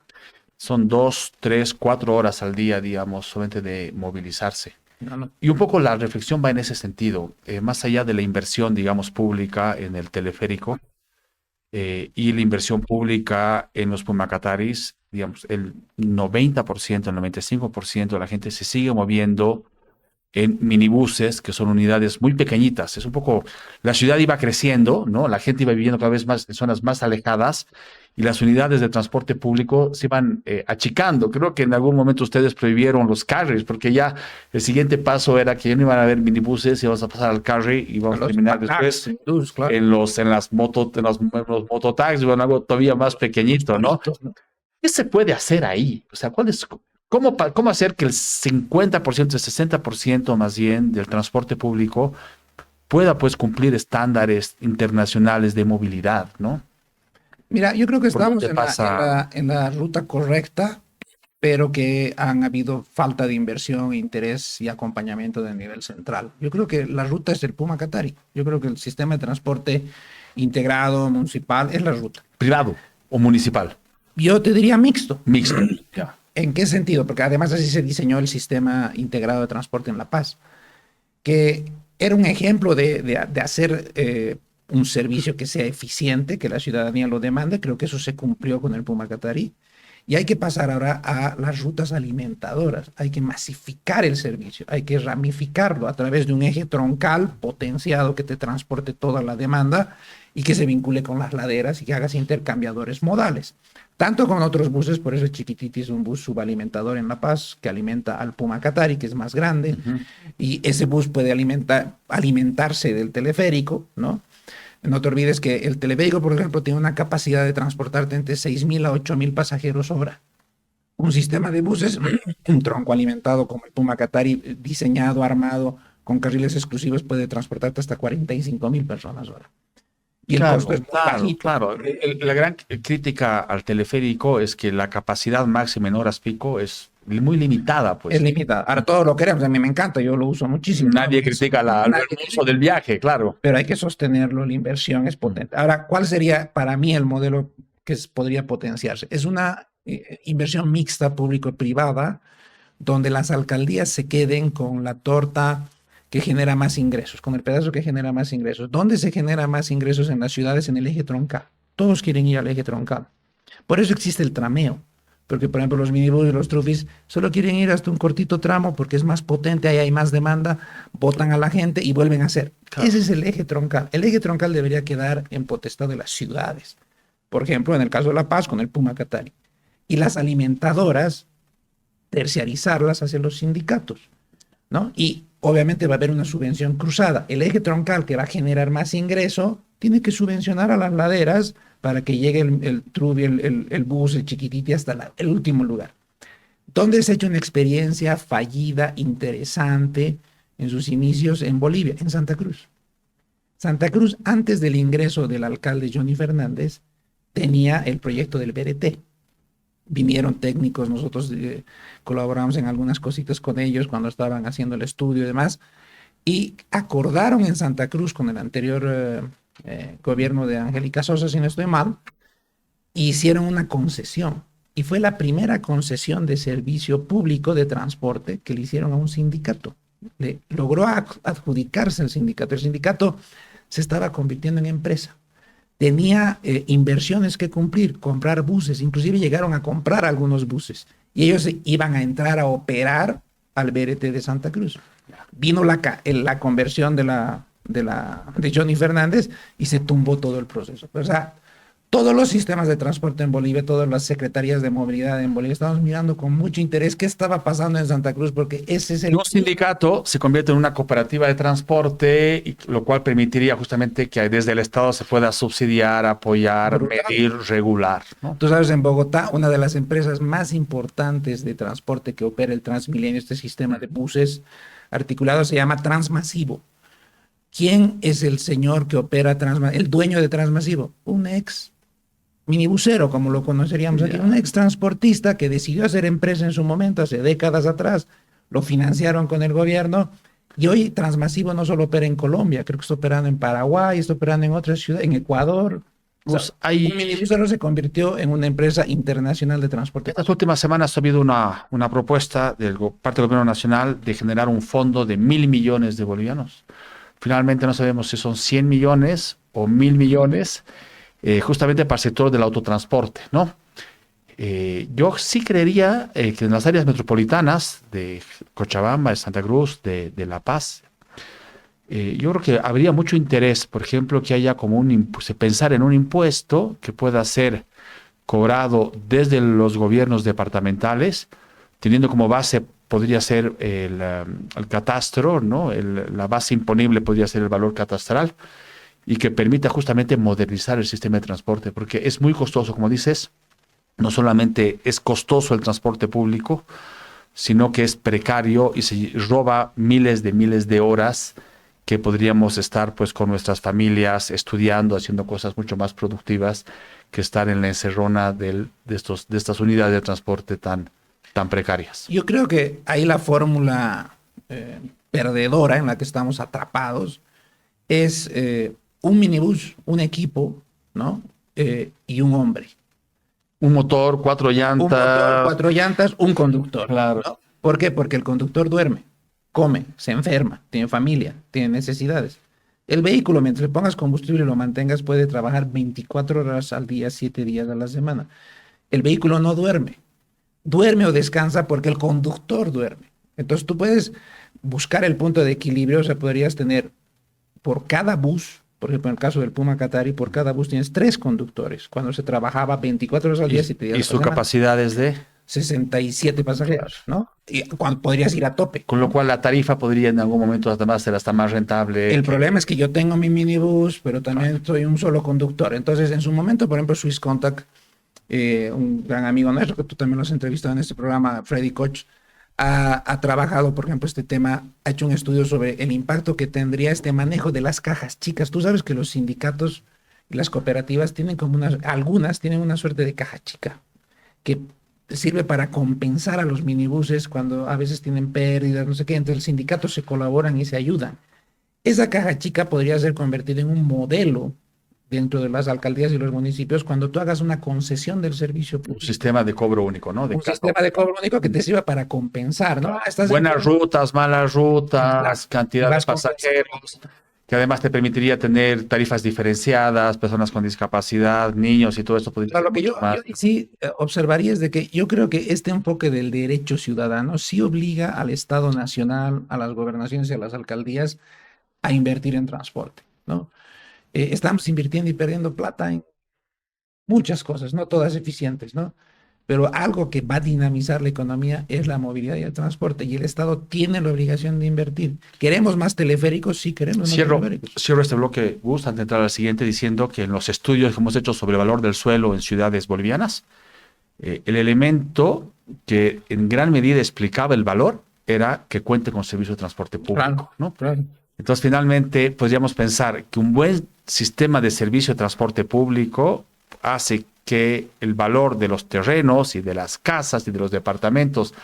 Son 2, 3, 4 horas al día, digamos, solamente de movilizarse. no. Y un poco la reflexión va en ese sentido, más allá de la inversión, digamos, pública en el teleférico, y la inversión pública en los Pumacataris, digamos, el 90%, el 95% de la gente se sigue moviendo en minibuses, que son unidades muy pequeñitas. Es un poco, la ciudad iba creciendo, ¿no? La gente iba viviendo cada vez más en zonas más alejadas y las unidades de transporte público se iban achicando. Creo que en algún momento ustedes prohibieron los carries, porque ya el siguiente paso era que ya no iban a haber minibuses y vamos a pasar al carry y vamos a terminar después Claro. en los mototaxis, bueno, algo todavía más pequeñito, ¿no? ¿Qué se puede hacer ahí? O sea, ¿cómo hacer que el 50%, el 60% más bien del transporte público pueda pues cumplir estándares internacionales de movilidad, ¿no? Mira, yo creo que ¿Por estamos dónde pasa? en la ruta correcta, pero que han habido falta de inversión, interés y acompañamiento de nivel central. Yo creo que la ruta es el Pumacatari. Yo creo que el sistema de transporte integrado, municipal, es la ruta. ¿Privado o municipal? Yo te diría mixto. Mixto. Ya. ¿En qué sentido? Porque además así se diseñó el sistema integrado de transporte en La Paz, que era un ejemplo de hacer un servicio que sea eficiente, que la ciudadanía lo demande. Creo que eso se cumplió con el Pumacatarí. Y hay que pasar ahora a las rutas alimentadoras. Hay que masificar el servicio, hay que ramificarlo a través de un eje troncal potenciado que te transporte toda la demanda y que se vincule con las laderas y que hagas intercambiadores modales. Tanto con otros buses, por eso Chiquititi es un bus subalimentador en La Paz que alimenta al Pumacatari, que es más grande, y ese bus puede alimentarse del teleférico, ¿no? No te olvides que el teleférico, por ejemplo, tiene una capacidad de transportarte entre 6.000 a 8.000 pasajeros hora. Un sistema de buses, un tronco alimentado como el Pumacatari, diseñado, armado, con carriles exclusivos, puede transportarte hasta 45.000 personas hora. Y Claro, el costo es muy bajito. claro. La gran crítica al teleférico es que la capacidad máxima en horas pico es muy limitada, pues. Es limitada. Ahora todo lo queremos, a mí me encanta, yo lo uso muchísimo. Nadie critica el uso del viaje, claro. Pero hay que sostenerlo, la inversión es potente. Ahora, ¿cuál sería para mí el modelo que podría potenciarse? Es una inversión mixta público-privada, donde las alcaldías se queden con la torta que genera más ingresos, con el pedazo que genera más ingresos. ¿Dónde se genera más ingresos en las ciudades? En el eje troncal. Todos quieren ir al eje troncal. Por eso existe el trameo. Porque, por ejemplo, los minibús y los trufis solo quieren ir hasta un cortito tramo porque es más potente, ahí hay más demanda, botan a la gente y vuelven a hacer. Claro. Ese es el eje troncal. El eje troncal debería quedar en potestad de las ciudades. Por ejemplo, en el caso de La Paz, con el Pumacatari. Y las alimentadoras, terciarizarlas hacia los sindicatos, ¿no? Y obviamente va a haber una subvención cruzada. El eje troncal que va a generar más ingreso tiene que subvencionar a las laderas para que llegue el trubi, el bus, el chiquititi hasta el último lugar. ¿Dónde se ha hecho una experiencia fallida, interesante, en sus inicios en Bolivia, en Santa Cruz. Santa Cruz, antes del ingreso del alcalde Johnny Fernández, tenía el proyecto del BRT. Vinieron técnicos, nosotros colaboramos en algunas cositas con ellos cuando estaban haciendo el estudio y demás, y acordaron en Santa Cruz con el anterior gobierno de Angélica Sosa, si no estoy mal, y hicieron una concesión. Y fue la primera concesión de servicio público de transporte que le hicieron a un sindicato. Le logró adjudicarse el sindicato. El sindicato se estaba convirtiendo en empresa. Tenía inversiones que cumplir, comprar buses, inclusive llegaron a comprar algunos buses. Y ellos iban a entrar a operar al BRT de Santa Cruz. Vino la conversión de Johnny Fernández y se tumbó todo el proceso. O sea, todos los sistemas de transporte en Bolivia, todas las secretarías de movilidad en Bolivia, estamos mirando con mucho interés qué estaba pasando en Santa Cruz, porque ese es el... Un sindicato se convierte en una cooperativa de transporte, y lo cual permitiría justamente que desde el Estado se pueda subsidiar, apoyar, medir, regular, ¿no? Tú sabes, en Bogotá, una de las empresas más importantes de transporte que opera el Transmilenio, este sistema de buses articulados, se llama Transmasivo. ¿Quién es el señor que opera el dueño de Transmasivo? Un ex minibusero, como lo conoceríamos aquí, un ex transportista que decidió hacer empresa en su momento, hace décadas atrás, lo financiaron con el gobierno, y hoy Transmasivo no solo opera en Colombia, creo que está operando en Paraguay, está operando en otras ciudades, en Ecuador. O sea, un minibusero se convirtió en una empresa internacional de transporte. Estas últimas semanas ha habido una propuesta de parte del gobierno nacional de generar un fondo de 1.000 millones de bolivianos. Finalmente no sabemos si son 100 millones o 1.000 millones, justamente para el sector del autotransporte, ¿no? Yo sí creería que en las áreas metropolitanas de Cochabamba, de Santa Cruz, de La Paz, yo creo que habría mucho interés, por ejemplo, que haya como pensar en un impuesto que pueda ser cobrado desde los gobiernos departamentales, teniendo como base podría ser el catastro, ¿no? La base imponible podría ser el valor catastral, y que permita justamente modernizar el sistema de transporte, porque es muy costoso, como dices. No solamente es costoso el transporte público, sino que es precario y se roba miles de horas que podríamos estar pues con nuestras familias estudiando, haciendo cosas mucho más productivas que estar en la encerrona de estas unidades de transporte tan precarias. Yo creo que ahí la fórmula perdedora en la que estamos atrapados es un minibús, un equipo, ¿no? Y un hombre. Un motor, 4 llantas. Un conductor. Claro. ¿No? ¿Por qué? Porque el conductor duerme, come, se enferma, tiene familia, tiene necesidades. El vehículo, mientras le pongas combustible y lo mantengas, puede trabajar 24 horas al día, 7 días a la semana. El vehículo no duerme. Duerme o descansa porque el conductor duerme. Entonces tú puedes buscar el punto de equilibrio, o sea, podrías tener por cada bus, por ejemplo, en el caso del Puma Qatari, por cada bus tienes 3 conductores, cuando se trabajaba 24 horas al día, 7 días a la semana. ¿Y su capacidad es de? 67 pasajeros, ¿no? Y cuando podrías ir a tope. Con lo cual la tarifa podría en algún momento además ser hasta más rentable. El problema es que yo tengo mi minibús, pero también soy un solo conductor. Entonces, en su momento, por ejemplo, Swiss Contact, un gran amigo nuestro, que tú también lo has entrevistado en este programa, Freddy Koch, ha trabajado, por ejemplo, este tema, ha hecho un estudio sobre el impacto que tendría este manejo de las cajas chicas. Tú sabes que los sindicatos y las cooperativas tienen como algunas tienen una suerte de caja chica, que sirve para compensar a los minibuses cuando a veces tienen pérdidas, no sé qué. Entre el sindicato se colaboran y se ayudan. Esa caja chica podría ser convertida en un modelo dentro de las alcaldías y los municipios cuando tú hagas una concesión del servicio público. Un sistema de cobro único, ¿no? Un sistema de cobro único que te sirva para compensar, ¿no? Buenas rutas, malas rutas, cantidad de pasajeros, que además te permitiría tener tarifas diferenciadas, personas con discapacidad, niños y todo esto. Lo que yo sí observaría es de que yo creo que este enfoque del derecho ciudadano sí obliga al Estado Nacional, a las gobernaciones y a las alcaldías a invertir en transporte, ¿no? Estamos invirtiendo y perdiendo plata en muchas cosas, no todas eficientes, ¿no? Pero algo que va a dinamizar la economía es la movilidad y el transporte, y el Estado tiene la obligación de invertir. ¿Queremos más teleféricos? Sí, queremos más teleféricos. Cierro este bloque, Gus, antes de entrar al siguiente, diciendo que en los estudios que hemos hecho sobre el valor del suelo en ciudades bolivianas, el elemento que en gran medida explicaba el valor era que cuente con servicio de transporte público, Claro, ¿no? claro. Entonces, finalmente, podríamos pensar que un buen sistema de servicio de transporte público hace que el valor de los terrenos y de las casas y de los departamentos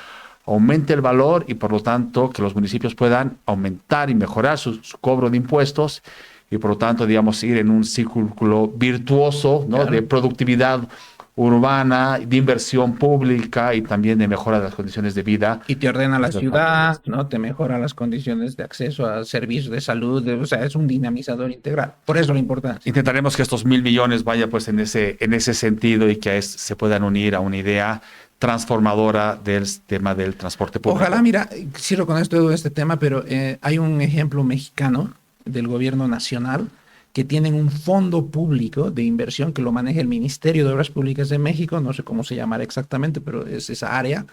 aumente el valor y, por lo tanto, que los municipios puedan aumentar y mejorar su cobro de impuestos y, por lo tanto, digamos, ir en un círculo virtuoso, ¿no? Claro. De productividad urbana, de inversión pública y también de mejora de las condiciones de vida. Y te ordena la Eso es ciudad, ¿no? Te mejora las condiciones de acceso a servicios de salud, o sea, es un dinamizador integral. Por eso la importancia. Intentaremos que estos 1.000 millones vaya pues en ese sentido y que se puedan unir a una idea transformadora del tema del transporte público. Ojalá, mira, cierro con este tema, pero hay un ejemplo mexicano del gobierno nacional que tienen un fondo público de inversión que lo maneja el Ministerio de Obras Públicas de México, no sé cómo se llamará exactamente, pero es esa área,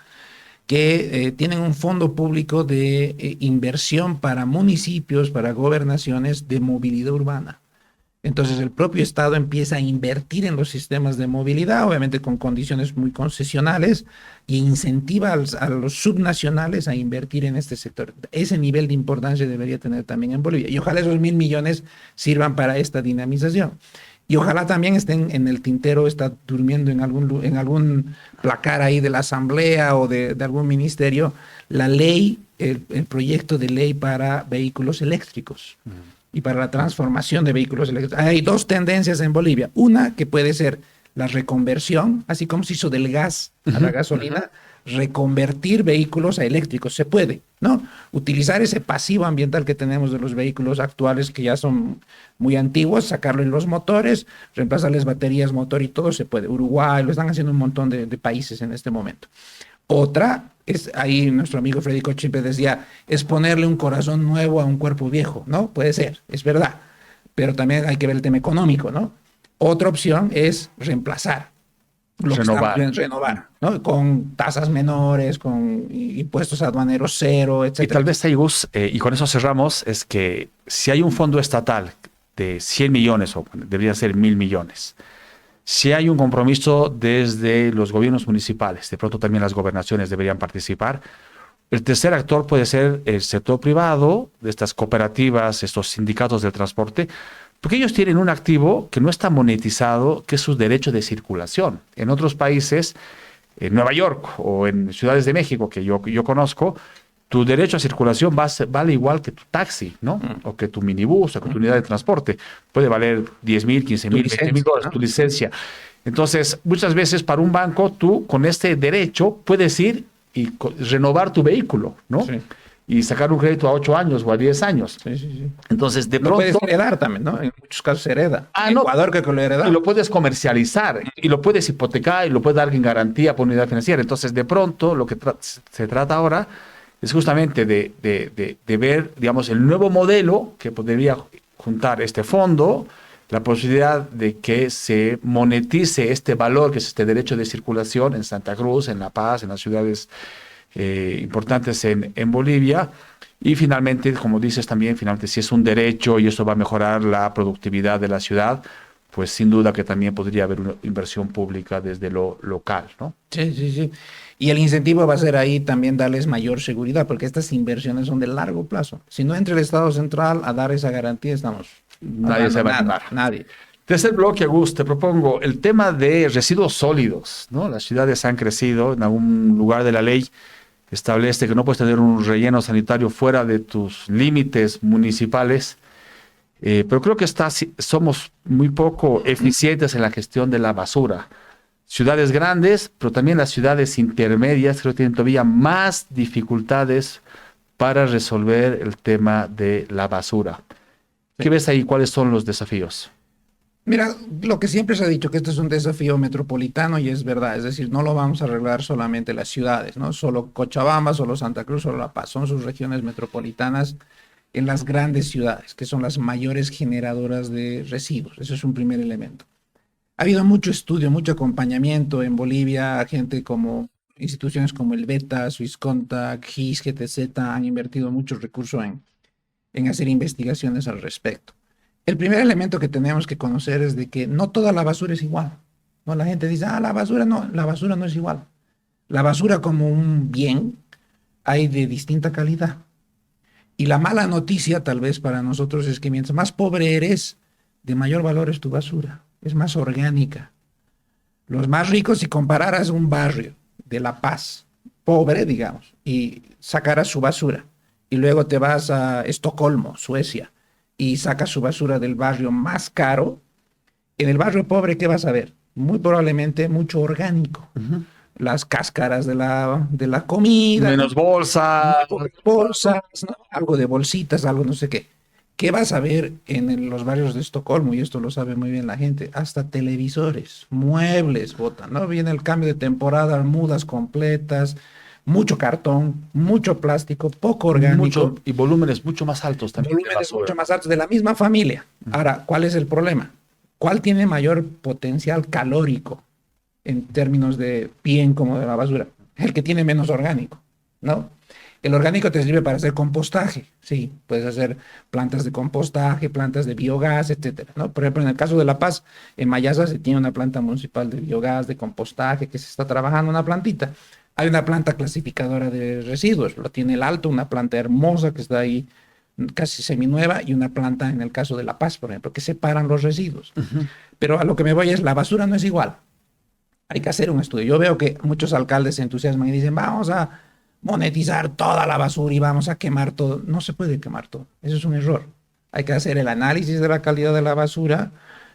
que tienen un fondo público de inversión para municipios, para gobernaciones de movilidad urbana. Entonces el propio Estado empieza a invertir en los sistemas de movilidad, obviamente con condiciones muy concesionales, e incentiva a los subnacionales a invertir en este sector. Ese nivel de importancia debería tener también en Bolivia. Y ojalá esos 1.000 millones sirvan para esta dinamización. Y ojalá también estén en el tintero, está durmiendo en algún placar ahí de la Asamblea o de algún ministerio, la ley, el proyecto de ley para vehículos eléctricos. Y para la transformación de vehículos eléctricos. Hay dos tendencias en Bolivia. Una que puede ser la reconversión, así como se hizo del gas a la gasolina, reconvertir vehículos a eléctricos. Se puede, ¿no? Utilizar ese pasivo ambiental que tenemos de los vehículos actuales que ya son muy antiguos, sacarlo en los motores, reemplazarles baterías, motor y todo se puede. Uruguay, lo están haciendo un montón de países en este momento. Otra es, ahí nuestro amigo Freddy Kochimpe decía, es ponerle un corazón nuevo a un cuerpo viejo, ¿no? Puede ser, es verdad, pero también hay que ver el tema económico, ¿no? Otra opción es reemplazar, renovar, ¿no? Con tasas menores, con impuestos aduaneros cero, etc. Y tal vez, Gus, y con eso cerramos, es que si hay un fondo estatal de 100 millones, o debería ser 1.000 millones, si hay un compromiso desde los gobiernos municipales, de pronto también las gobernaciones deberían participar. El tercer actor puede ser el sector privado, de estas cooperativas, estos sindicatos del transporte, porque ellos tienen un activo que no está monetizado, que es su derecho de circulación. En otros países, en Nueva York o en ciudades de México que yo conozco, tu derecho a circulación vale igual que tu taxi, ¿no? O que tu minibús, o que tu unidad de transporte. Puede valer 10,000, 15,000, 20,000 dólares, ¿no? Tu licencia. Entonces, muchas veces para un banco, tú con este derecho puedes ir y renovar tu vehículo, ¿no? Sí. Y sacar un crédito a 8 años o a 10 años. Sí, sí, sí. Entonces, de lo pronto... puedes heredar también, ¿no? En muchos casos se hereda. En Ecuador que lo hereda. Y lo puedes comercializar, y lo puedes hipotecar, y lo puedes dar en garantía por unidad financiera. Entonces, de pronto, lo que se trata ahora es justamente de ver, digamos, el nuevo modelo que podría juntar este fondo, la posibilidad de que se monetice este valor, que es este derecho de circulación en Santa Cruz, en La Paz, en las ciudades importantes en Bolivia. Y finalmente, como dices también, finalmente si es un derecho y eso va a mejorar la productividad de la ciudad, pues sin duda que también podría haber una inversión pública desde lo local, ¿no? Sí, sí, sí. Y el incentivo va a ser ahí también darles mayor seguridad, porque estas inversiones son de largo plazo. Si no entra el Estado central a dar esa garantía, nadie se va a animar. Nadie. Tercer bloque, Agus, te propongo el tema de residuos sólidos, ¿no? Las ciudades han crecido, en algún lugar de la ley establece que no puedes tener un relleno sanitario fuera de tus límites municipales, pero creo que somos muy poco eficientes en la gestión de la basura. Ciudades grandes, pero también las ciudades intermedias creo que tienen todavía más dificultades para resolver el tema de la basura. ¿Qué ves ahí? ¿Cuáles son los desafíos? Mira, lo que siempre se ha dicho que este es un desafío metropolitano y es verdad, es decir, no lo vamos a arreglar solamente las ciudades, ¿no? Solo Cochabamba, solo Santa Cruz, solo La Paz, son sus regiones metropolitanas en las grandes ciudades, que son las mayores generadoras de residuos. Eso es un primer elemento. Ha habido mucho estudio, mucho acompañamiento en Bolivia, gente como instituciones como el Beta, Swisscontact, GIS, GTZ han invertido muchos recursos en hacer investigaciones al respecto. El primer elemento que tenemos que conocer es de que no toda la basura es igual, ¿no? La gente dice, la basura no es igual. La basura como un bien hay de distinta calidad. Y la mala noticia tal vez para nosotros es que mientras más pobre eres, de mayor valor es tu basura, es más orgánica. Los más ricos, si compararas un barrio de La Paz, pobre, digamos, y sacaras su basura, y luego te vas a Estocolmo, Suecia, y sacas su basura del barrio más caro, en el barrio pobre, ¿qué vas a ver? Muy probablemente mucho orgánico. Las cáscaras de la comida. Menos bolsas. Bolsas, ¿no? Algo de bolsitas, algo no sé qué. ¿Qué vas a ver en los barrios de Estocolmo? Y esto lo sabe muy bien la gente. Hasta televisores, muebles botan, ¿no? Viene el cambio de temporada, mudas completas, mucho cartón, mucho plástico, poco orgánico. Y volúmenes mucho más altos también. Volúmenes mucho más altos de la misma familia. Ahora, ¿cuál es el problema? ¿Cuál tiene mayor potencial calórico en términos de bien como de la basura? El que tiene menos orgánico, ¿no? El orgánico te sirve para hacer compostaje, sí, puedes hacer plantas de compostaje, plantas de biogás, etcétera, ¿no? Por ejemplo, en el caso de La Paz, en Mayasa se tiene una planta municipal de biogás, de compostaje, que se está trabajando una plantita. Hay una planta clasificadora de residuos, lo tiene el Alto, una planta hermosa que está ahí casi seminueva, y una planta en el caso de La Paz, por ejemplo, que separan los residuos. Pero a lo que me voy es, la basura no es igual. Hay que hacer un estudio. Yo veo que muchos alcaldes se entusiasman y dicen, vamos a monetizar toda la basura y vamos a quemar todo. No se puede quemar todo. Eso es un error. Hay que hacer el análisis de la calidad de la basura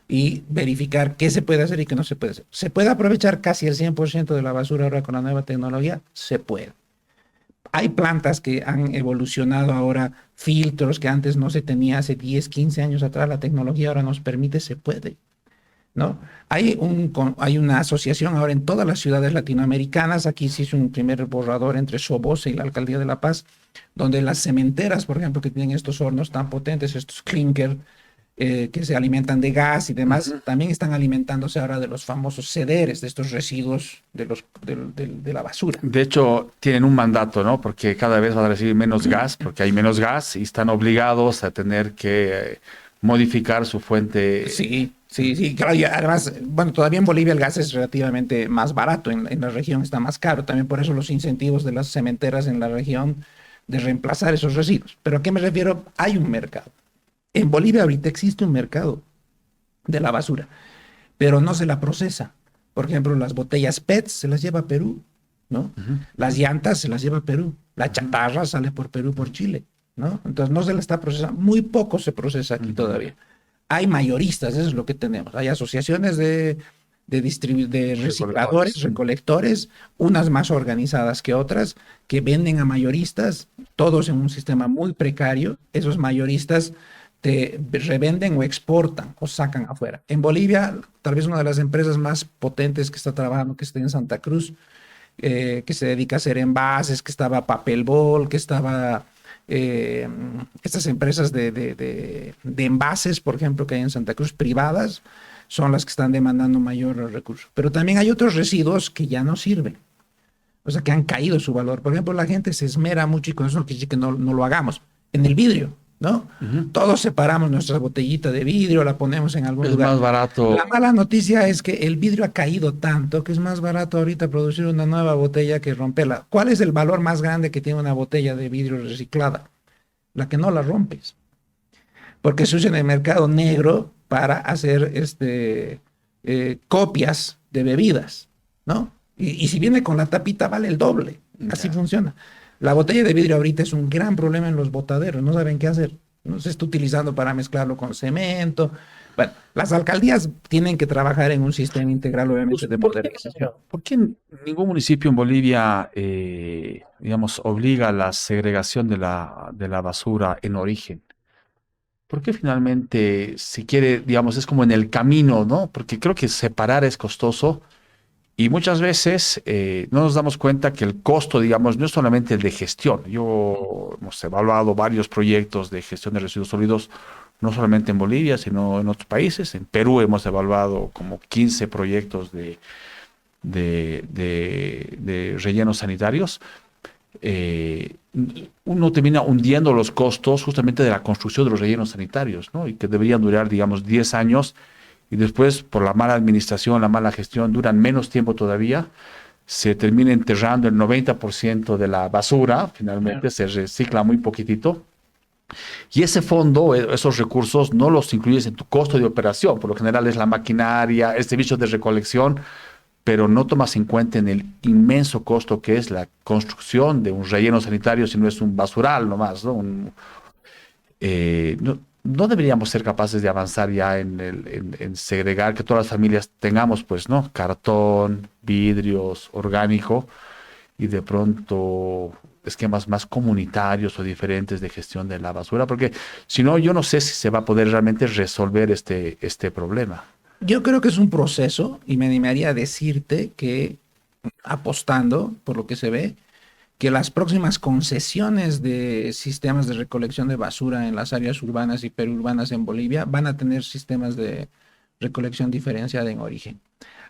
y verificar qué se puede hacer y qué no se puede hacer. ¿Se puede aprovechar casi el 100% de la basura ahora con la nueva tecnología? Se puede. Hay plantas que han evolucionado ahora, filtros que antes no se tenía hace 10, 15 años atrás. La tecnología ahora nos permite, se puede, ¿no? Hay una asociación ahora en todas las ciudades latinoamericanas. Aquí se hizo un primer borrador entre Sobosa y la Alcaldía de La Paz, donde las cementeras, por ejemplo, que tienen estos hornos tan potentes, estos clinker, que se alimentan de gas y demás, también están alimentándose ahora de los famosos sederes, de estos residuos de la basura. De hecho, tienen un mandato, ¿no? Porque cada vez van a recibir menos gas, porque hay menos gas y están obligados a tener que modificar su fuente. Sí, claro. Y además, bueno, todavía en Bolivia el gas es relativamente más barato, en la región está más caro, también por eso los incentivos de las cementeras en la región de reemplazar esos residuos. ¿Pero a qué me refiero? Hay un mercado. En Bolivia ahorita existe un mercado de la basura, pero no se la procesa. Por ejemplo, las botellas PET se las lleva a Perú, ¿no? Las llantas se las lleva a Perú. La chatarra sale por Perú, por Chile, ¿no? Entonces no se la está procesando. Muy poco se procesa aquí todavía. Hay mayoristas, eso es lo que tenemos. Hay asociaciones de recicladores, recolectores, unas más organizadas que otras, que venden a mayoristas, todos en un sistema muy precario. Esos mayoristas te revenden o exportan o sacan afuera. En Bolivia, tal vez una de las empresas más potentes que está trabajando, que está en Santa Cruz, que se dedica a hacer envases, que estaba Papel Bol, que estaba estas empresas de envases, por ejemplo, que hay en Santa Cruz, privadas, son las que están demandando mayor recurso. Pero también hay otros residuos que ya no sirven, o sea, que han caído su valor. Por ejemplo, la gente se esmera mucho, y con eso no quiere decir que no lo hagamos, en el vidrio, ¿no? Todos separamos nuestra botellita de vidrio, la ponemos en algún lugar. Es más barato. La mala noticia es que el vidrio ha caído tanto que es más barato ahorita producir una nueva botella que romperla. ¿Cuál es el valor más grande que tiene una botella de vidrio reciclada? La que no la rompes. Porque se usa en el mercado negro para hacer copias de bebidas, ¿no? Y si viene con la tapita vale el doble. Así funciona. La botella de vidrio ahorita es un gran problema en los botaderos, no saben qué hacer. No se está utilizando para mezclarlo con cemento. Bueno, las alcaldías tienen que trabajar en un sistema integral, obviamente, de modernización. ¿Por qué ningún municipio en Bolivia, digamos, obliga a la segregación de la basura en origen? ¿Por qué finalmente se quiere, digamos, es como en el camino, ¿no? Porque creo que separar es costoso. Y muchas veces no nos damos cuenta que el costo, digamos, no es solamente el de gestión. Hemos evaluado varios proyectos de gestión de residuos sólidos, no solamente en Bolivia, sino en otros países. En Perú hemos evaluado como 15 proyectos de rellenos sanitarios. Uno termina hundiendo los costos justamente de la construcción de los rellenos sanitarios, ¿no? Y que deberían durar, digamos, 10 años. Y después, por la mala administración, la mala gestión, duran menos tiempo todavía. se termina enterrando el 90% de la basura, finalmente se recicla muy poquitito. Y ese fondo, esos recursos, no los incluyes en tu costo de operación. Por lo general es la maquinaria, el servicio de recolección, pero no tomas en cuenta en el inmenso costo que es la construcción de un relleno sanitario, si no es un basural nomás, ¿no? No deberíamos ser capaces de avanzar ya en segregar, que todas las familias tengamos, pues, ¿no? Cartón, vidrios, orgánico, y de pronto esquemas más comunitarios o diferentes de gestión de la basura, porque si no, yo no sé si se va a poder realmente resolver este problema. Yo creo que es un proceso y me animaría a decirte que apostando, por lo que se ve, que las próximas concesiones de sistemas de recolección de basura en las áreas urbanas y perurbanas en Bolivia van a tener sistemas de recolección diferenciada en origen.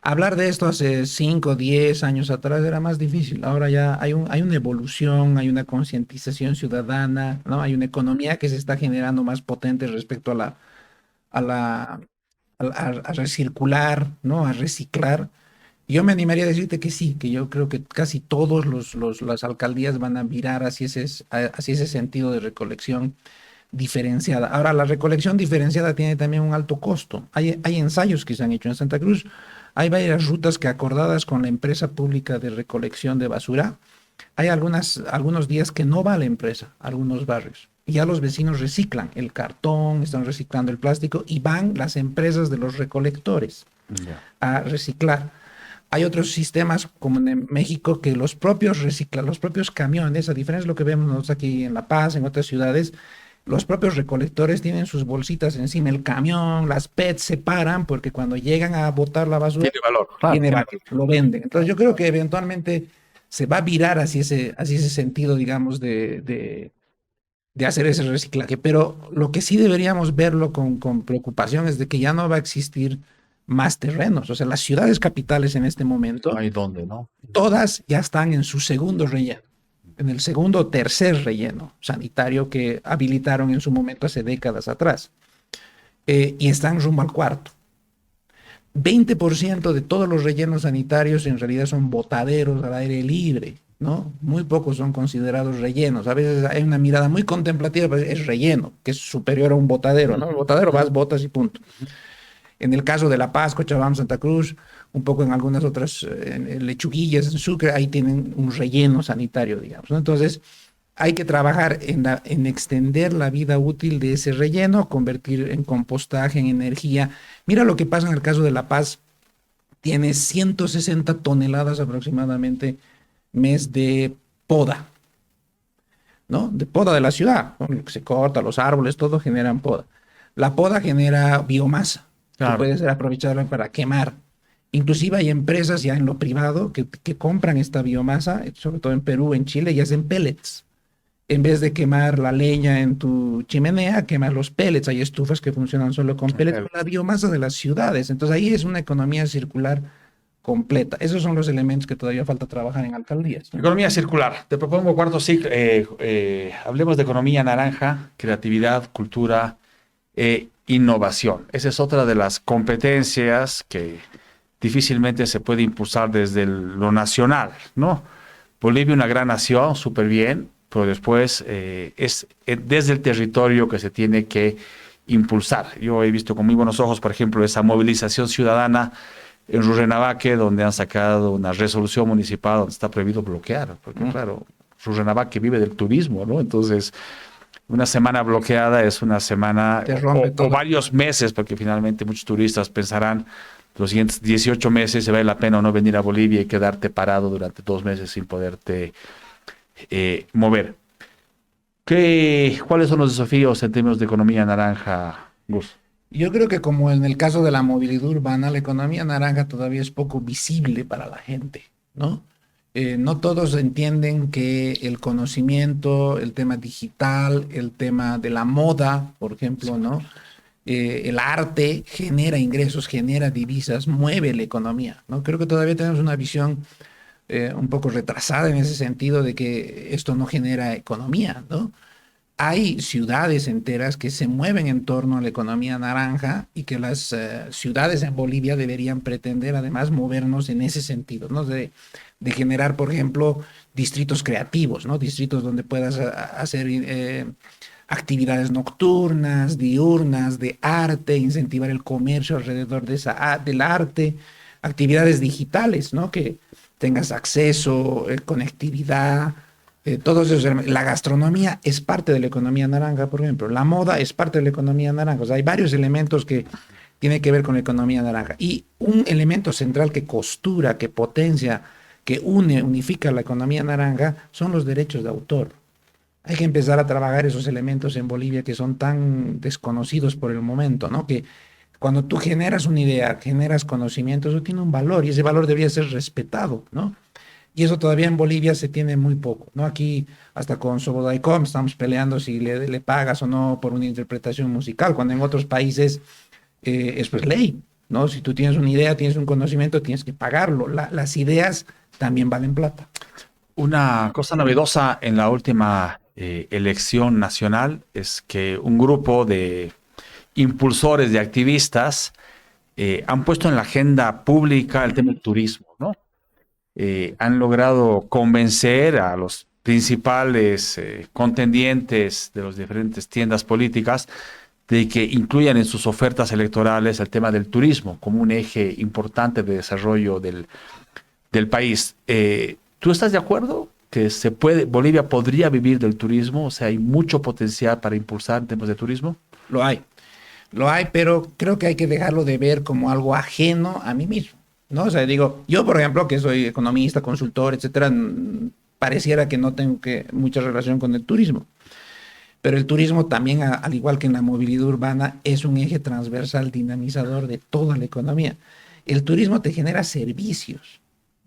Hablar de esto hace 5, 10 años atrás era más difícil. Ahora ya hay una evolución, hay una concientización ciudadana, ¿no? Hay una economía que se está generando más potente respecto a la, a recircular, ¿no? A reciclar. Yo me animaría a decirte que sí, que yo creo que casi todos las alcaldías van a virar hacia ese sentido de recolección diferenciada. Ahora, la recolección diferenciada tiene también un alto costo. Hay ensayos que se han hecho en Santa Cruz. Hay varias rutas que acordadas con la empresa pública de recolección de basura, hay algunos días que no va la empresa, algunos barrios. Y ya los vecinos reciclan el cartón, están reciclando el plástico y van las empresas de los recolectores a reciclar. Hay otros sistemas como en México que los propios reciclan, los propios camiones, a diferencia de lo que vemos nosotros aquí en La Paz, en otras ciudades, los propios recolectores tienen sus bolsitas encima del camión, las PET se paran porque cuando llegan a botar la basura, Tiene valor, claro, tiene tiene valor, lo venden. Entonces yo creo que eventualmente se va a virar hacia ese sentido, digamos, de hacer ese reciclaje. Pero lo que sí deberíamos verlo con preocupación es de que ya no va a existir más terrenos. O sea, las ciudades capitales en este momento, No hay dónde, ¿no? todas ya están en su segundo relleno, en el segundo o tercer relleno sanitario que habilitaron en su momento hace décadas atrás. Y están rumbo al cuarto. 20% de todos los rellenos sanitarios en realidad son botaderos al aire libre, ¿no? Muy pocos son considerados rellenos. A veces hay una mirada muy contemplativa, pero es relleno, que es superior a un botadero, ¿no? El botadero vas, botas y punto. En el caso de La Paz, Cochabamba, Santa Cruz, un poco en algunas otras Lechuguillas, en Sucre, ahí tienen un relleno sanitario, digamos, ¿no? Entonces, hay que trabajar en extender la vida útil de ese relleno, convertir en compostaje, en energía. Mira lo que pasa en el caso de La Paz. Tiene 160 toneladas aproximadamente mes de poda, ¿no? De poda de la ciudad, ¿no? Se corta, los árboles, todo generan poda. La poda genera biomasa, claro, que puede ser aprovechada para quemar. Inclusive hay empresas ya en lo privado que compran esta biomasa, sobre todo en Perú, en Chile, y hacen pellets. En vez de quemar la leña en tu chimenea, quemas los pellets. Hay estufas que funcionan solo con pellets, con la biomasa de las ciudades. Entonces ahí es una economía circular completa. Esos son los elementos que todavía falta trabajar en alcaldías, ¿no? Economía circular. Te propongo cuarto ciclo. Hablemos de economía naranja, creatividad, cultura e innovación. Esa es otra de las competencias que difícilmente se puede impulsar desde lo nacional, ¿no? Bolivia, una gran nación, súper bien, pero después es desde el territorio que se tiene que impulsar. Yo he visto con muy buenos ojos, por ejemplo, esa movilización ciudadana en Rurrenabaque, donde han sacado una resolución municipal donde está prohibido bloquear, porque claro, Rurrenabaque vive del turismo, ¿no? Entonces, una semana bloqueada es una semana o varios meses, porque finalmente muchos turistas pensarán los siguientes 18 meses se vale la pena o no venir a Bolivia y quedarte parado durante 2 meses sin poderte mover. ¿Cuáles son los desafíos en términos de economía naranja, Gus? Yo creo que como en el caso de la movilidad urbana, la economía naranja todavía es poco visible para la gente, ¿no? No todos entienden que el conocimiento, el tema digital, el tema de la moda, por ejemplo, ¿no? El arte genera ingresos, genera divisas, mueve la economía, ¿no? Creo que todavía tenemos una visión un poco retrasada en ese sentido de que esto no genera economía, ¿no? Hay ciudades enteras que se mueven en torno a la economía naranja y que las ciudades en Bolivia deberían pretender además movernos en ese sentido, ¿no? De de generar, por ejemplo, distritos creativos, ¿no? Distritos donde puedas hacer actividades nocturnas, diurnas, de arte, incentivar el comercio alrededor de del arte, actividades digitales, ¿no? Que tengas acceso, conectividad, todos esos. La gastronomía es parte de la economía naranja, por ejemplo. La moda es parte de la economía naranja. O sea, hay varios elementos que tienen que ver con la economía naranja. Y un elemento central que costura, que potencia, que unifica la economía naranja son los derechos de autor. Hay que empezar a trabajar esos elementos en Bolivia que son tan desconocidos por el momento, ¿no? Que cuando tú generas una idea, generas conocimiento, eso tiene un valor y ese valor debería ser respetado, ¿no? Y eso todavía en Bolivia se tiene muy poco, ¿no? Aquí, hasta con Sobodaycom, estamos peleando si le pagas o no por una interpretación musical, cuando en otros países eso es ley, ¿no? Si tú tienes una idea, tienes un conocimiento, tienes que pagarlo. Las ideas también valen plata. Una cosa novedosa en la última elección nacional es que un grupo de impulsores, de activistas, han puesto en la agenda pública el tema del turismo, ¿no? Han logrado convencer a los principales contendientes de las diferentes tiendas políticas de que incluyan en sus ofertas electorales el tema del turismo como un eje importante de desarrollo del país. ¿Tú estás de acuerdo que Bolivia podría vivir del turismo? O sea, hay mucho potencial para impulsar en temas de turismo. Lo hay, pero creo que hay que dejarlo de ver como algo ajeno a mí mismo, ¿no? O sea, digo, yo, por ejemplo, que soy economista, consultor, etcétera, pareciera que no tengo mucha relación con el turismo. Pero el turismo también, al igual que en la movilidad urbana, es un eje transversal dinamizador de toda la economía. El turismo te genera servicios,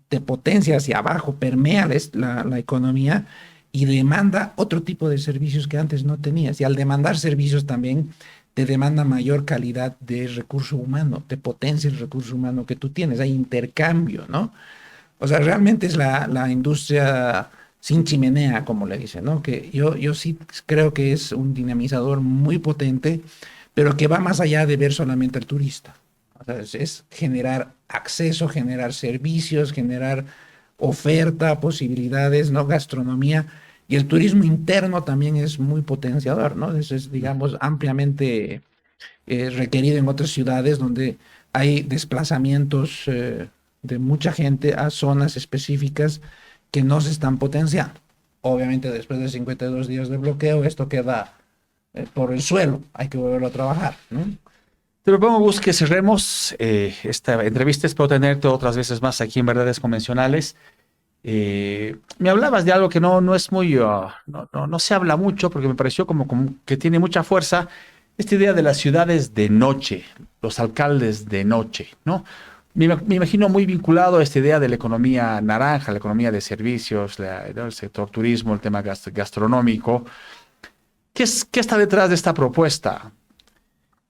te potencia hacia abajo, permea la economía y demanda otro tipo de servicios que antes no tenías. Y al demandar servicios también te demanda mayor calidad de recurso humano, te potencia el recurso humano que tú tienes, hay intercambio, ¿no? O sea, realmente es la industria sin chimenea, como le dicen, ¿no? Que yo sí creo que es un dinamizador muy potente, pero que va más allá de ver solamente al turista. O sea, es generar acceso, generar servicios, generar oferta, posibilidades, ¿no? Gastronomía. Y el turismo interno también es muy potenciador, ¿no? Eso es, digamos, ampliamente requerido en otras ciudades donde hay desplazamientos de mucha gente a zonas específicas que no se están potenciando. Obviamente, después de 52 días de bloqueo, esto queda por el suelo. Hay que volverlo a trabajar, ¿no? Te propongo, Gus, que cerremos esta entrevista. Espero tenerte otras veces más aquí en Verdades Convencionales. Me hablabas de algo que no es muy, no se habla mucho, porque me pareció como que tiene mucha fuerza, esta idea de las ciudades de noche, los alcaldes de noche, ¿no? Me imagino muy vinculado a esta idea de la economía naranja, la economía de servicios, el sector turismo, el tema gastronómico. ¿Qué está detrás de esta propuesta?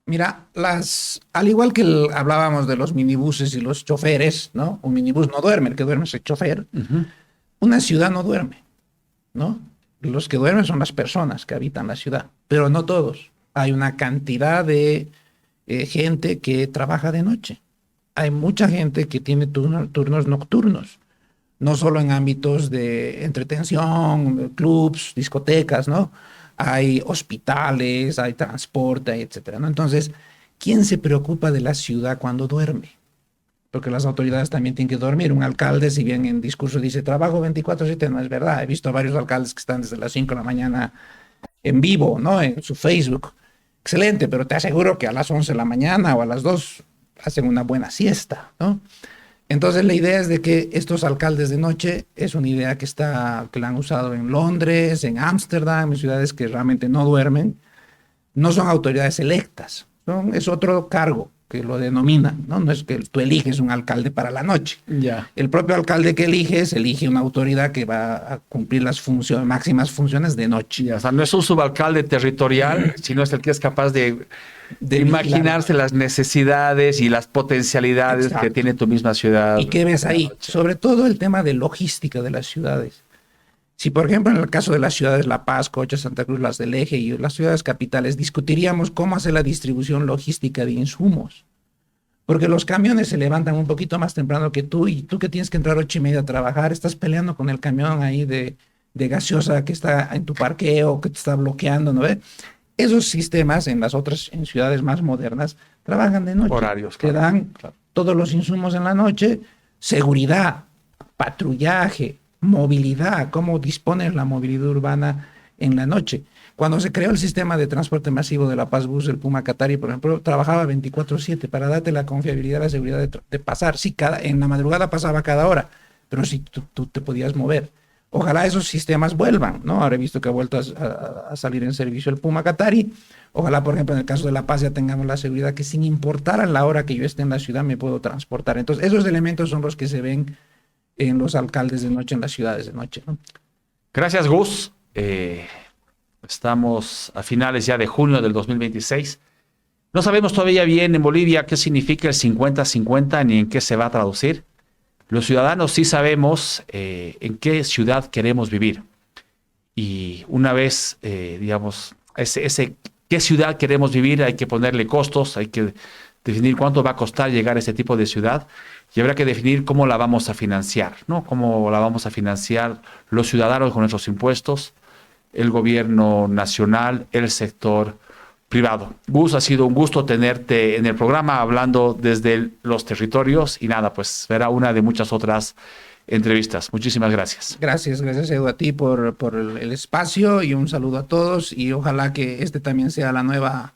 Mira, al igual que hablábamos de los minibuses y los choferes, ¿no? Un minibús no duerme, el que duerme es el chofer. Uh-huh. Una ciudad no duerme, ¿no? Los que duermen son las personas que habitan la ciudad, pero no todos. Hay una cantidad de gente que trabaja de noche. Hay mucha gente que tiene turnos nocturnos, no solo en ámbitos de entretención, clubs, discotecas, ¿no? Hay hospitales, hay transporte, etcétera, ¿no? Entonces, ¿quién se preocupa de la ciudad cuando duerme? Porque las autoridades también tienen que dormir. Un alcalde, si bien en discurso dice trabajo 24/7, no es verdad. He visto a varios alcaldes que están desde las 5 de la mañana en vivo, ¿no? En su Facebook. Excelente, pero te aseguro que a las 11 de la mañana o a las 2 hacen una buena siesta, ¿no? Entonces la idea es de que estos alcaldes de noche es una idea que la han usado en Londres, en Ámsterdam, en ciudades que realmente no duermen. No son autoridades electas, es otro cargo que lo denominan, ¿no? No es que tú eliges un alcalde para la noche. Ya. El propio alcalde que eliges, elige una autoridad que va a cumplir las máximas funciones de noche. Ya, o sea, no es un subalcalde territorial, sino es el que es capaz de imaginarse las necesidades y las potencialidades. Exacto. Que tiene tu misma ciudad. ¿Y qué ves ahí? Sobre todo el tema de logística de las ciudades. Si, por ejemplo, en el caso de las ciudades La Paz, Cocha, Santa Cruz, las del Eje y las ciudades capitales, discutiríamos cómo hacer la distribución logística de insumos. porque los camiones se levantan un poquito más temprano que tú, y tú que tienes que entrar a 8:30 a trabajar, estás peleando con el camión ahí de gaseosa que está en tu parqueo, que te está bloqueando, ¿no ves? Esos sistemas en ciudades más modernas, trabajan de noche. Horarios, Te claro, dan claro. todos los insumos en la noche, seguridad, patrullaje, movilidad, cómo dispones la movilidad urbana en la noche. Cuando se creó el sistema de transporte masivo de La Paz Bus, el Puma Qatari, por ejemplo, trabajaba 24/7 para darte la confiabilidad, la seguridad de pasar. Sí, en la madrugada pasaba cada hora, pero sí tú te podías mover. Ojalá esos sistemas vuelvan, ¿no? Ahora he visto que ha vuelto a salir en servicio el Puma Qatari. Ojalá, por ejemplo, en el caso de La Paz ya tengamos la seguridad que sin importar a la hora que yo esté en la ciudad me puedo transportar. Entonces, esos elementos son los que se ven en los alcaldes de noche, en las ciudades de noche, ¿no? Gracias, Gus. Estamos a finales ya de junio del 2026. No sabemos todavía bien en Bolivia qué significa el 50-50 ni en qué se va a traducir. Los ciudadanos sí sabemos en qué ciudad queremos vivir. Y una vez, digamos, qué ciudad queremos vivir, hay que ponerle costos, hay que definir cuánto va a costar llegar a ese tipo de ciudad y habrá que definir cómo la vamos a financiar, ¿no? Cómo la vamos a financiar los ciudadanos con nuestros impuestos, el gobierno nacional, el sector privado. Gus, ha sido un gusto tenerte en el programa hablando desde los territorios y nada, pues será una de muchas otras entrevistas. Muchísimas gracias. Gracias, Edu, a ti por el espacio, y un saludo a todos, y ojalá que este también sea la nueva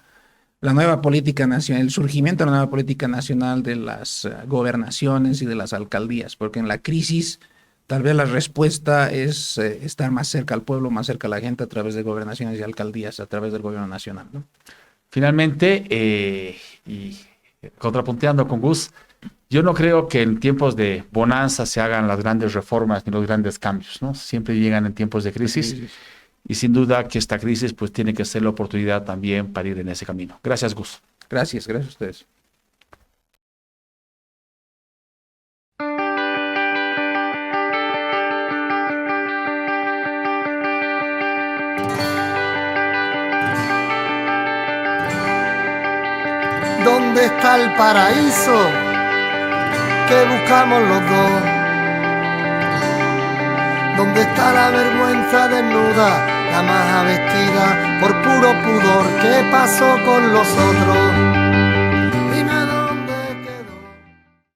política nacional, el surgimiento de la nueva política nacional de las gobernaciones y de las alcaldías, porque en la crisis tal vez la respuesta es estar más cerca al pueblo, más cerca a la gente a través de gobernaciones y alcaldías, a través del gobierno nacional, ¿no? Finalmente, y contrapunteando con Gus, yo no creo que en tiempos de bonanza se hagan las grandes reformas ni los grandes cambios, ¿no? Siempre llegan en tiempos de crisis y sin duda que esta crisis pues tiene que ser la oportunidad también para ir en ese camino. Gracias, Gus. Gracias a ustedes. ¿Dónde está el paraíso que buscamos los dos? ¿Dónde está la vergüenza desnuda, la maja vestida por puro pudor? ¿Qué pasó con los otros?